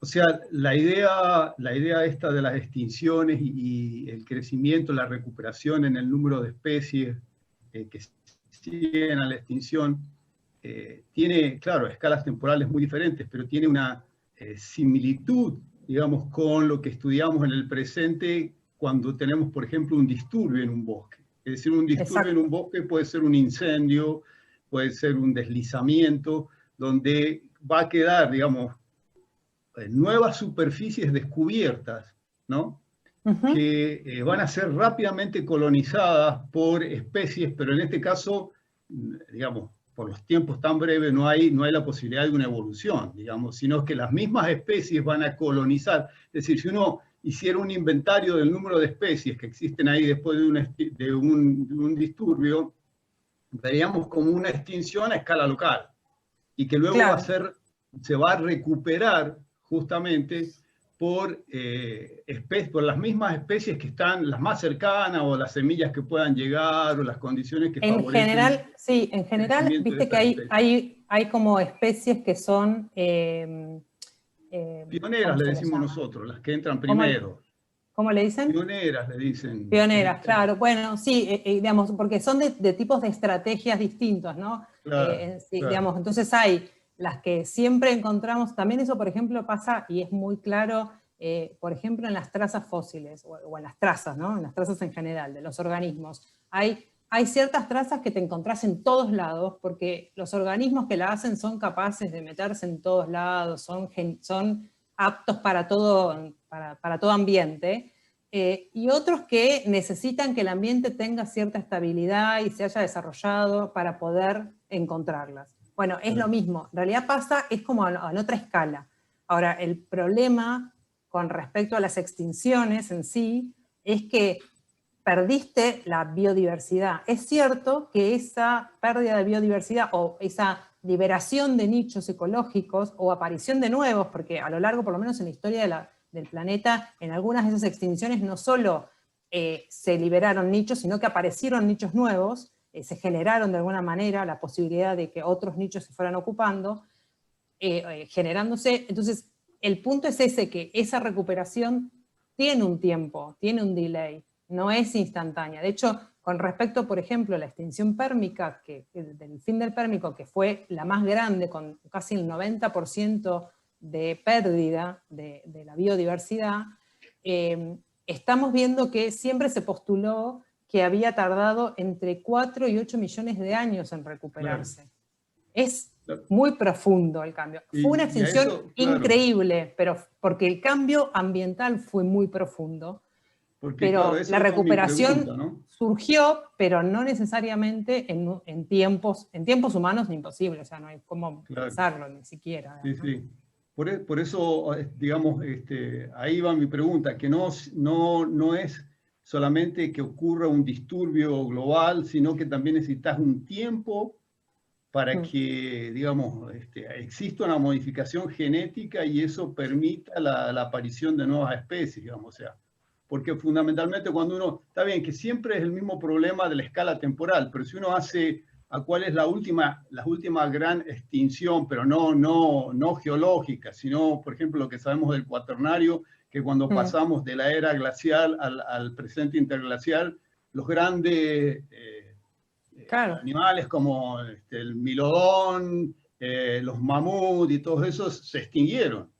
O sea, la idea esta de las extinciones y el crecimiento, la recuperación en el número de especies que siguen a la extinción, tiene, claro, escalas temporales muy diferentes, pero tiene una similitud, digamos, con lo que estudiamos en el presente cuando tenemos, por ejemplo, un disturbio en un bosque. Es decir, un disturbio en un bosque puede ser un incendio, puede ser un deslizamiento, donde va a quedar, digamos, nuevas superficies descubiertas, ¿no? Que van a ser rápidamente colonizadas por especies, pero en este caso, digamos, por los tiempos tan breves no hay la posibilidad de una evolución, digamos, sino que las mismas especies van a colonizar. Es decir, si uno hiciera un inventario del número de especies que existen ahí después de un disturbio, veríamos como una extinción a escala local, y que luego se va a recuperar justamente por las mismas especies que están las más cercanas, o las semillas que puedan llegar, o las condiciones que favorecen. En general, viste que hay hay como especies que son... pioneras le decimos nosotros, las que entran primero. ¿Cómo le dicen? Pioneras le dicen. Pioneras, claro. Bueno, sí, digamos, porque son de tipos de estrategias distintos, ¿no? Claro, Sí, claro. digamos, entonces hay las que siempre encontramos, también eso, por ejemplo, pasa, y es muy claro, por ejemplo, en las trazas fósiles, o en las trazas, ¿no? En las trazas en general, de los organismos. Hay ciertas trazas que te encontrás en todos lados, porque los organismos que la hacen son capaces de meterse en todos lados, son aptos para todo ambiente, y otros que necesitan que el ambiente tenga cierta estabilidad y se haya desarrollado para poder encontrarlas. Bueno, es lo mismo, en realidad pasa, es como en otra escala. Ahora, el problema con respecto a las extinciones en sí, es que perdiste la biodiversidad. Es cierto que esa pérdida de biodiversidad o esa liberación de nichos ecológicos o aparición de nuevos, porque a lo largo, por lo menos en la historia del planeta, en algunas de esas extinciones no solo se liberaron nichos, sino que aparecieron nichos nuevos, se generaron de alguna manera la posibilidad de que otros nichos se fueran ocupando, generándose. Entonces, el punto es ese, que esa recuperación tiene un tiempo, tiene un delay, no es instantánea. De hecho, con respecto, por ejemplo, a la extinción pérmica, del fin del Pérmico, que fue la más grande, con casi el 90% de pérdida de la biodiversidad, estamos viendo que siempre se postuló que había tardado entre 4 y 8 millones de años en recuperarse. Claro. Es muy profundo el cambio. Fue una extinción increíble, pero porque el cambio ambiental fue muy profundo. Porque, pero claro, la recuperación pregunta, ¿no? Surgió, pero no necesariamente en tiempos humanos ni imposible, o sea, no hay cómo pensarlo ni siquiera. Sí, ¿no? Sí. Por eso, digamos, ahí va mi pregunta, que no es solamente que ocurra un disturbio global, sino que también necesitas un tiempo para que, digamos, exista una modificación genética y eso permita la aparición de nuevas especies, digamos, o sea. Porque fundamentalmente cuando uno, está bien que siempre es el mismo problema de la escala temporal, pero si uno hace a cuál es la última gran extinción, pero no geológica, sino, por ejemplo, lo que sabemos del Cuaternario, que cuando pasamos de la era glacial al presente interglacial, los grandes animales como el milodón, los mamuts y todos esos se extinguieron.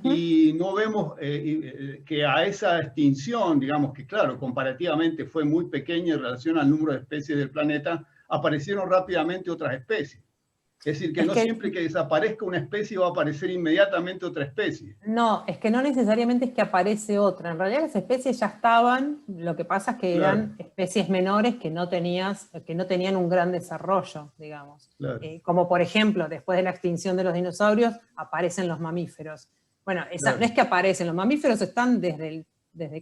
Y no vemos que a esa extinción, digamos que claro, comparativamente fue muy pequeña en relación al número de especies del planeta, aparecieron rápidamente otras especies. Es decir, que no siempre que desaparezca una especie va a aparecer inmediatamente otra especie. No, es que no necesariamente es que aparece otra. En realidad las especies ya estaban, lo que pasa es que eran especies menores que no tenían un gran desarrollo, digamos. Claro. Como por ejemplo, después de la extinción de los dinosaurios, aparecen los mamíferos. Bueno, no es que aparecen, los mamíferos están desde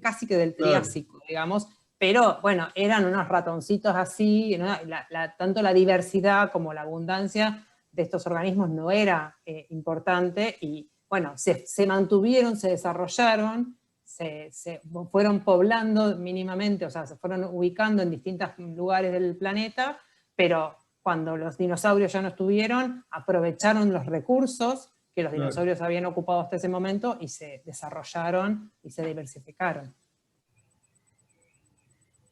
casi que del Triásico, digamos, pero bueno, eran unos ratoncitos así, ¿no? Tanto la diversidad como la abundancia de estos organismos no era importante, y bueno, se mantuvieron, se desarrollaron, se fueron poblando mínimamente, o sea, se fueron ubicando en distintos lugares del planeta, pero cuando los dinosaurios ya no estuvieron, aprovecharon los recursos que los dinosaurios habían ocupado hasta ese momento y se desarrollaron y se diversificaron.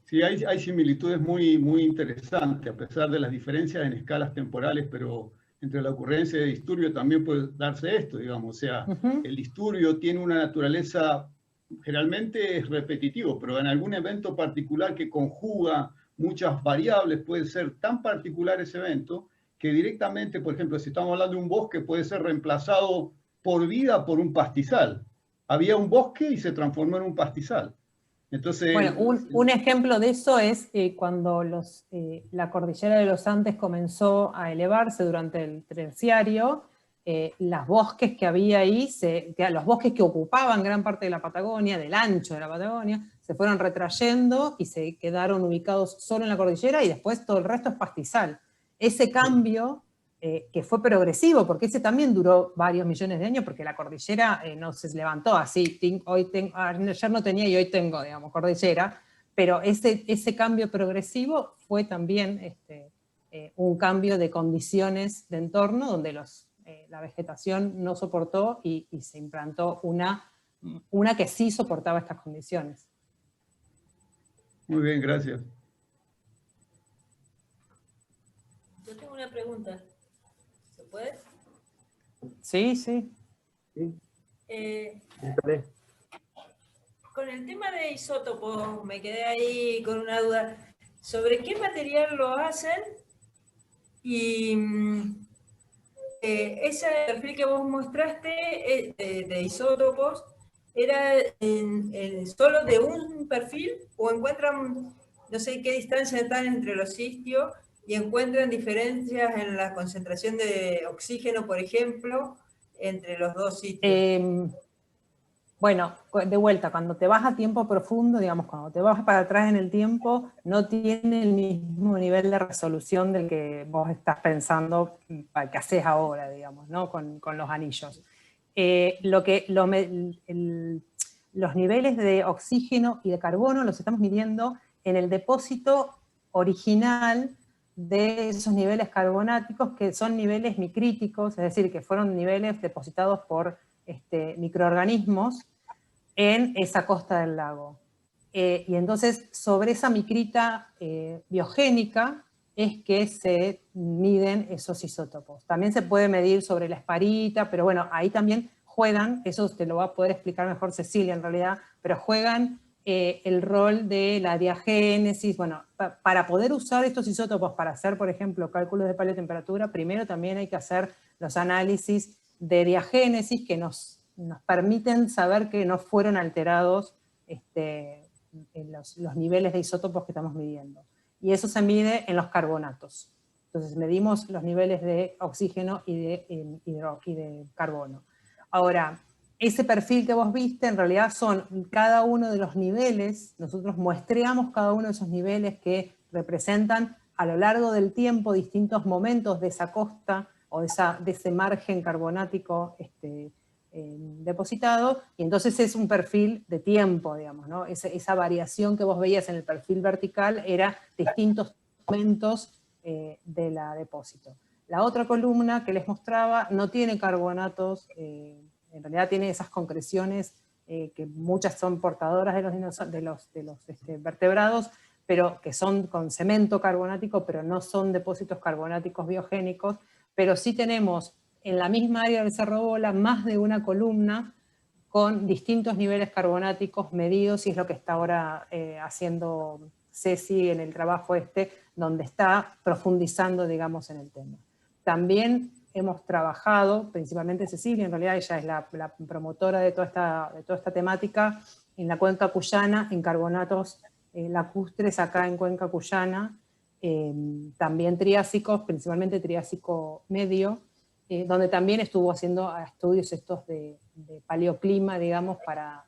Sí, hay similitudes muy, muy interesantes, a pesar de las diferencias en escalas temporales, pero entre la ocurrencia de disturbio también puede darse esto, digamos, o sea, el disturbio tiene una naturaleza, generalmente es repetitivo, pero en algún evento particular que conjuga muchas variables puede ser tan particular ese evento que directamente, por ejemplo, si estamos hablando de un bosque, puede ser reemplazado por vida por un pastizal. Había un bosque y se transformó en un pastizal. Entonces, bueno, un ejemplo de eso es cuando la cordillera de los Andes comenzó a elevarse durante el Terciario, los bosques que había ahí, los bosques que ocupaban gran parte de la Patagonia, del ancho de la Patagonia, se fueron retrayendo y se quedaron ubicados solo en la cordillera, y después todo el resto es pastizal. Ese cambio, que fue progresivo, porque ese también duró varios millones de años, porque la cordillera no se levantó así, ayer no tenía y hoy tengo, digamos, cordillera, pero ese cambio progresivo fue también un cambio de condiciones de entorno donde la vegetación no soportó y se implantó una que sí soportaba estas condiciones. Muy bien, gracias. Yo tengo una pregunta. ¿Se puede? Sí, sí. Sí, Con el tema de isótopos, me quedé ahí con una duda. ¿Sobre qué material lo hacen? Y ese perfil que vos mostraste de isótopos, ¿era solo de un perfil o encuentran, no sé qué distancia están entre los sitios y encuentran diferencias en la concentración de oxígeno, por ejemplo, entre los dos sitios? Bueno, de vuelta, cuando te vas a tiempo profundo, digamos, cuando te vas para atrás en el tiempo, no tiene el mismo nivel de resolución del que vos estás pensando que haces ahora, digamos, ¿no? Con los anillos. Los niveles de oxígeno y de carbono los estamos midiendo en el depósito original de esos niveles carbonáticos, que son niveles micríticos, es decir, que fueron niveles depositados por microorganismos en esa costa del lago. Y entonces, sobre esa micrita biogénica es que se miden esos isótopos. También se puede medir sobre la esparita, pero bueno, ahí también juegan, eso te lo va a poder explicar mejor Cecilia en realidad, pero juegan el rol de la diagénesis. Bueno, para poder usar estos isótopos para hacer, por ejemplo, cálculos de paleotemperatura, primero también hay que hacer los análisis de diagénesis que nos permiten saber que no fueron alterados en los niveles de isótopos que estamos midiendo. Y eso se mide en los carbonatos. Entonces medimos los niveles de oxígeno y de carbono. Ahora, ese perfil que vos viste en realidad son cada uno de los niveles, nosotros muestreamos cada uno de esos niveles que representan a lo largo del tiempo distintos momentos de esa costa o de ese margen carbonático depositado, y entonces es un perfil de tiempo, digamos, ¿no? Esa variación que vos veías en el perfil vertical era distintos momentos de la depósito. La otra columna que les mostraba no tiene carbonatos, en realidad tiene esas concreciones que muchas son portadoras de los vertebrados, pero que son con cemento carbonático, pero no son depósitos carbonáticos biogénicos, pero sí tenemos en la misma área del Cerro Bola más de una columna con distintos niveles carbonáticos medidos, y es lo que está ahora haciendo Ceci en el trabajo donde está profundizando, digamos, en el tema. También hemos trabajado, principalmente Cecilia, en realidad ella es la promotora de toda esta temática, en la cuenca cuyana, en carbonatos lacustres acá en cuenca cuyana, también triásicos, principalmente triásico medio, donde también estuvo haciendo estudios estos de paleoclima, digamos, para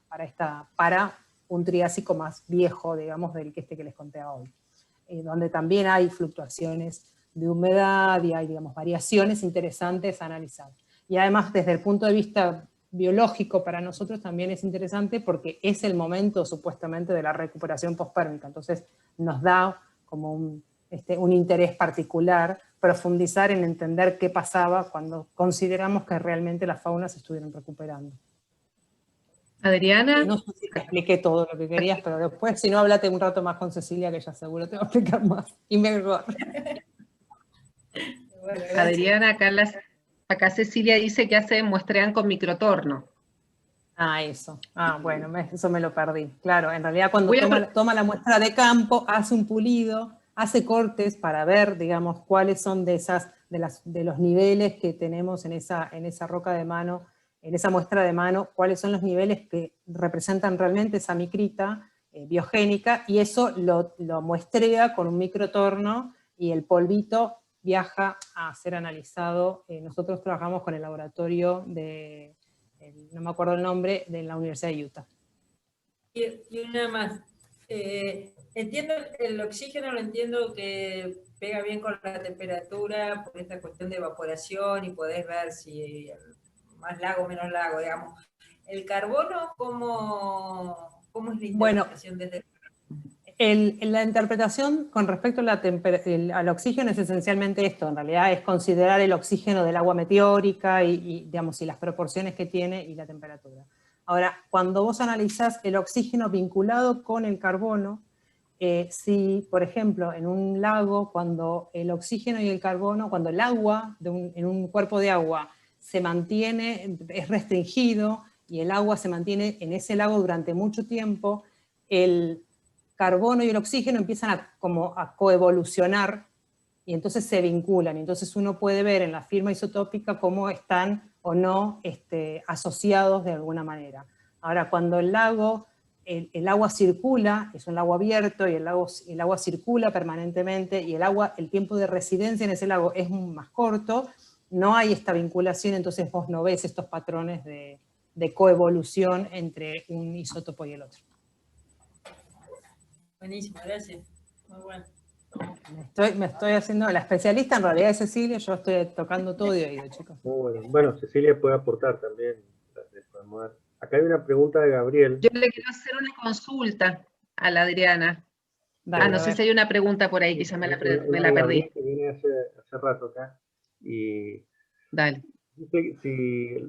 un triásico más viejo, digamos, del que les conté hoy. Donde también hay fluctuaciones de humedad y hay, digamos, variaciones interesantes a analizar. Y además, desde el punto de vista biológico, para nosotros también es interesante porque es el momento, supuestamente, de la recuperación pospérmica. Entonces, nos da como un interés particular profundizar en entender qué pasaba cuando consideramos que realmente las faunas se estuvieron recuperando. Adriana. No sé si te expliqué todo lo que querías, pero después, si no, háblate un rato más con Cecilia, que ella seguro te va a explicar más y mejor. Bueno, Adriana, acá Cecilia dice que muestrean con microtorno. Ah, eso. Ah, bueno, eso me lo perdí. Claro, en realidad cuando Voy a toma la muestra de campo, hace un pulido, hace cortes para ver, digamos, cuáles son de los niveles que tenemos en esa roca de mano, en esa muestra de mano, cuáles son los niveles que representan realmente esa micrita biogénica, y eso lo muestrea con un microtorno, y el polvito viaja a ser analizado. Nosotros trabajamos con el laboratorio no me acuerdo el nombre, de la Universidad de Utah. Y una más. Entiendo el oxígeno, lo entiendo que pega bien con la temperatura por esta cuestión de evaporación y podés ver si más lago o menos lago, digamos. ¿El carbono cómo es la interpretación desde La interpretación con respecto al oxígeno es esencialmente esto, en realidad es considerar el oxígeno del agua meteórica digamos, y las proporciones que tiene y la temperatura. Ahora, cuando vos analizás el oxígeno vinculado con el carbono, si, por ejemplo, en un lago, cuando el oxígeno y el carbono, cuando el agua en un cuerpo de agua se mantiene, es restringido, y el agua se mantiene en ese lago durante mucho tiempo, el carbono y el oxígeno empiezan a coevolucionar, y entonces se vinculan, y entonces uno puede ver en la firma isotópica cómo están o no asociados de alguna manera. Ahora, cuando el lago, el agua circula, es un lago abierto, y el agua circula permanentemente, y el tiempo de residencia en ese lago es más corto, no hay esta vinculación, entonces vos no ves estos patrones de coevolución entre un isótopo y el otro. Buenísimo, gracias. Muy bueno. Me estoy haciendo, la especialista en realidad es Cecilia, yo estoy tocando todo de oído, chicos. Muy bueno. Bueno, Cecilia puede aportar también. Acá hay una pregunta de Gabriel. Yo le quiero hacer una consulta a la Adriana. Dale, no sé si hay una pregunta por ahí, quizá me la perdí. Que viene hace rato acá. Y Dale. dice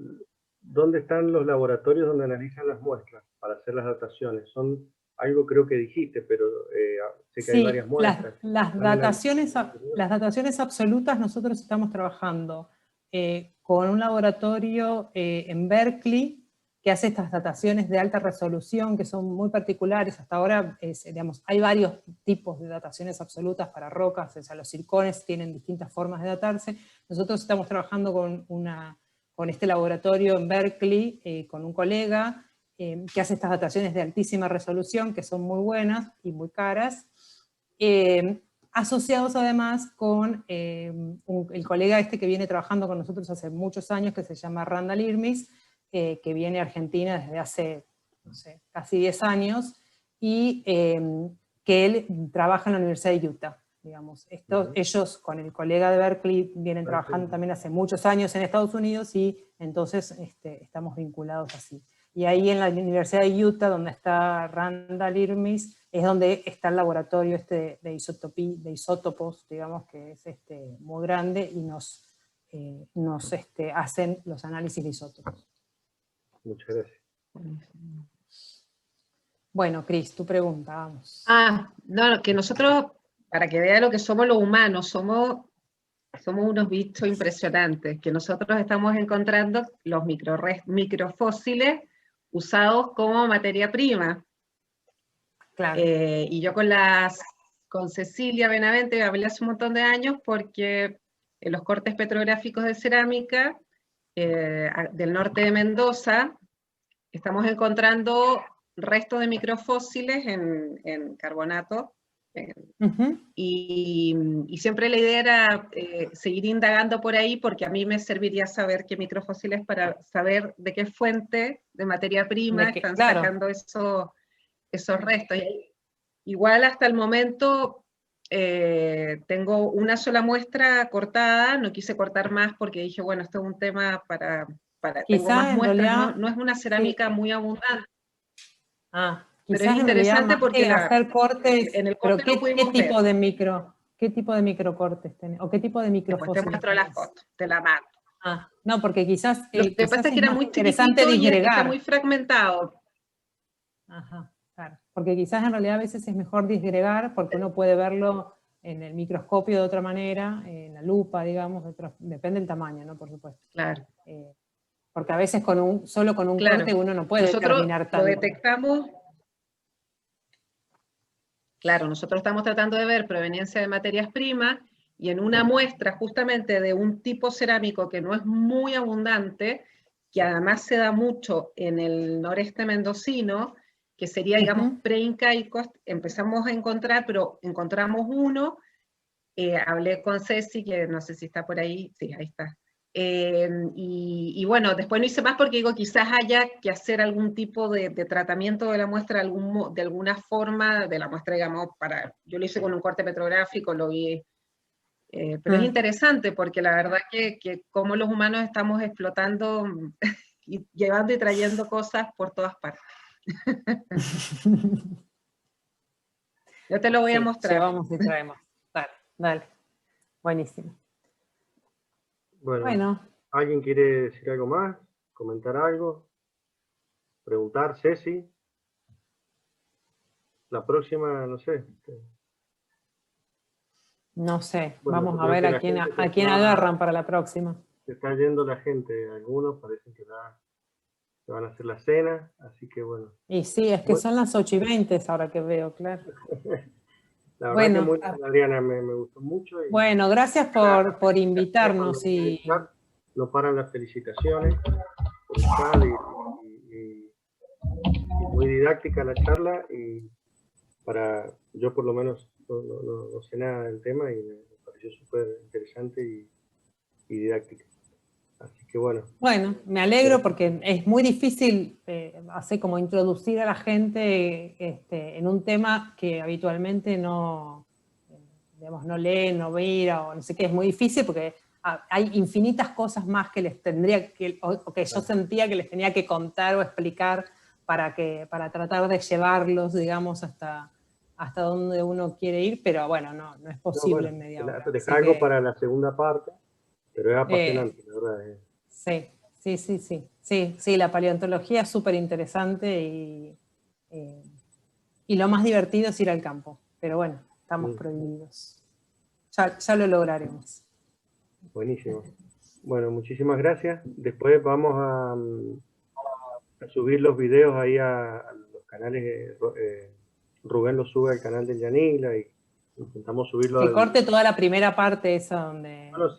¿dónde están los laboratorios donde analizan las muestras para hacer las dataciones? Son algo creo que dijiste, pero sé que hay varias muestras. Las dataciones absolutas nosotros estamos trabajando con un laboratorio en Berkeley que hace estas dataciones de alta resolución que son muy particulares. Hasta ahora, digamos, hay varios tipos de dataciones absolutas para rocas, o sea, los zircones tienen distintas formas de datarse. Nosotros estamos trabajando con este laboratorio en Berkeley, con un colega, que hace estas dataciones de altísima resolución, que son muy buenas y muy caras, asociados además con el colega que viene trabajando con nosotros hace muchos años, que se llama Randall Irmis, que viene a Argentina desde hace, no sé, casi 10 años, y que él trabaja en la Universidad de Utah, digamos. Ellos con el colega de Berkeley vienen trabajando también hace muchos años en Estados Unidos, y entonces estamos vinculados así. Y ahí en la Universidad de Utah, donde está Randall Irmis, es donde está el laboratorio de isótopos, digamos, que es muy grande, y nos hacen los análisis de isótopos. Muchas gracias. Bueno, Cris, tu pregunta, vamos. No, que nosotros, para que vea lo que somos los humanos, somos unos bichos impresionantes, que nosotros estamos encontrando los microfósiles usados como materia prima. Claro. Y yo con Cecilia Benavente hablé hace un montón de años porque en los cortes petrográficos de cerámica del norte de Mendoza estamos encontrando restos de microfósiles en carbonato. Y siempre la idea era seguir indagando por ahí, porque a mí me serviría saber qué microfósiles para saber de qué fuente de materia prima están sacando esos restos. Y igual hasta el momento tengo una sola muestra cortada, no quise cortar más porque dije, bueno, esto es un tema para tengo más muestras, realidad, no es una cerámica muy abundante. Pero es interesante porque hacer cortes, en el corte ¿qué tipo de microcortes tenés? ¿O qué tipo de microfósiles? Después te muestro las fotos, te la mando. No, porque quizás lo que pasa es que era muy interesante disgregar. Y está muy fragmentado. Ajá, claro. Porque quizás en realidad a veces es mejor disgregar, porque uno puede verlo en el microscopio de otra manera, en la lupa, digamos, depende del tamaño, ¿no? Por supuesto. Claro. Porque a veces solo con un corte uno no puede determinar tanto. Nosotros lo detectamos. Claro, nosotros estamos tratando de ver proveniencia de materias primas, y en una muestra justamente de un tipo cerámico que no es muy abundante, que además se da mucho en el noreste mendocino, que sería, digamos, preincaicos, empezamos a encontrar, pero encontramos uno, hablé con Ceci, que no sé si está por ahí, sí, ahí está. Y bueno, después no hice más porque digo, quizás haya que hacer algún tipo de tratamiento de la muestra, de alguna forma de la muestra, digamos, yo lo hice con un corte petrográfico, lo vi, pero es interesante porque la verdad que como los humanos estamos explotando y llevando y trayendo cosas por todas partes. Yo te lo voy a mostrar. Llevamos y traemos. Dale, dale. Buenísimo. Bueno, ¿alguien quiere decir algo más? ¿Comentar algo? ¿Preguntar, Ceci? La próxima, no sé. No sé, Bueno, vamos a creo ver que a la quién, gente se a quién está- agarran para la próxima. Se está yendo la gente, algunos parecen que ya van a hacer la cena, así que bueno. Y sí, es que son las 8:20 ahora que veo, claro. La verdad Bueno, que muy bien, Adriana, me gustó mucho. Y bueno, gracias por invitarnos y no paran las felicitaciones por el chat y muy didáctica la charla y yo por lo menos no sé nada del tema y me pareció súper interesante y didáctica. Así que bueno. Bueno, me alegro porque es muy difícil así como introducir a la gente en un tema que habitualmente no, digamos, no lee, no mira o no sé qué, es muy difícil porque hay infinitas cosas más que les tendría o que yo sentía que les tenía que contar o explicar para tratar de llevarlos, digamos, hasta donde uno quiere ir, pero bueno, no es posible en media hora. Dejar algo para la segunda parte, pero es apasionante, la verdad. Sí, la paleontología es súper interesante y lo más divertido es ir al campo, pero bueno, estamos prohibidos. Ya lo lograremos. Buenísimo. Bueno, muchísimas gracias. Después vamos a subir los videos ahí a los canales. Rubén los sube al canal de Yanila y intentamos subirlo. Que corte toda la primera parte esa donde... Bueno, sí,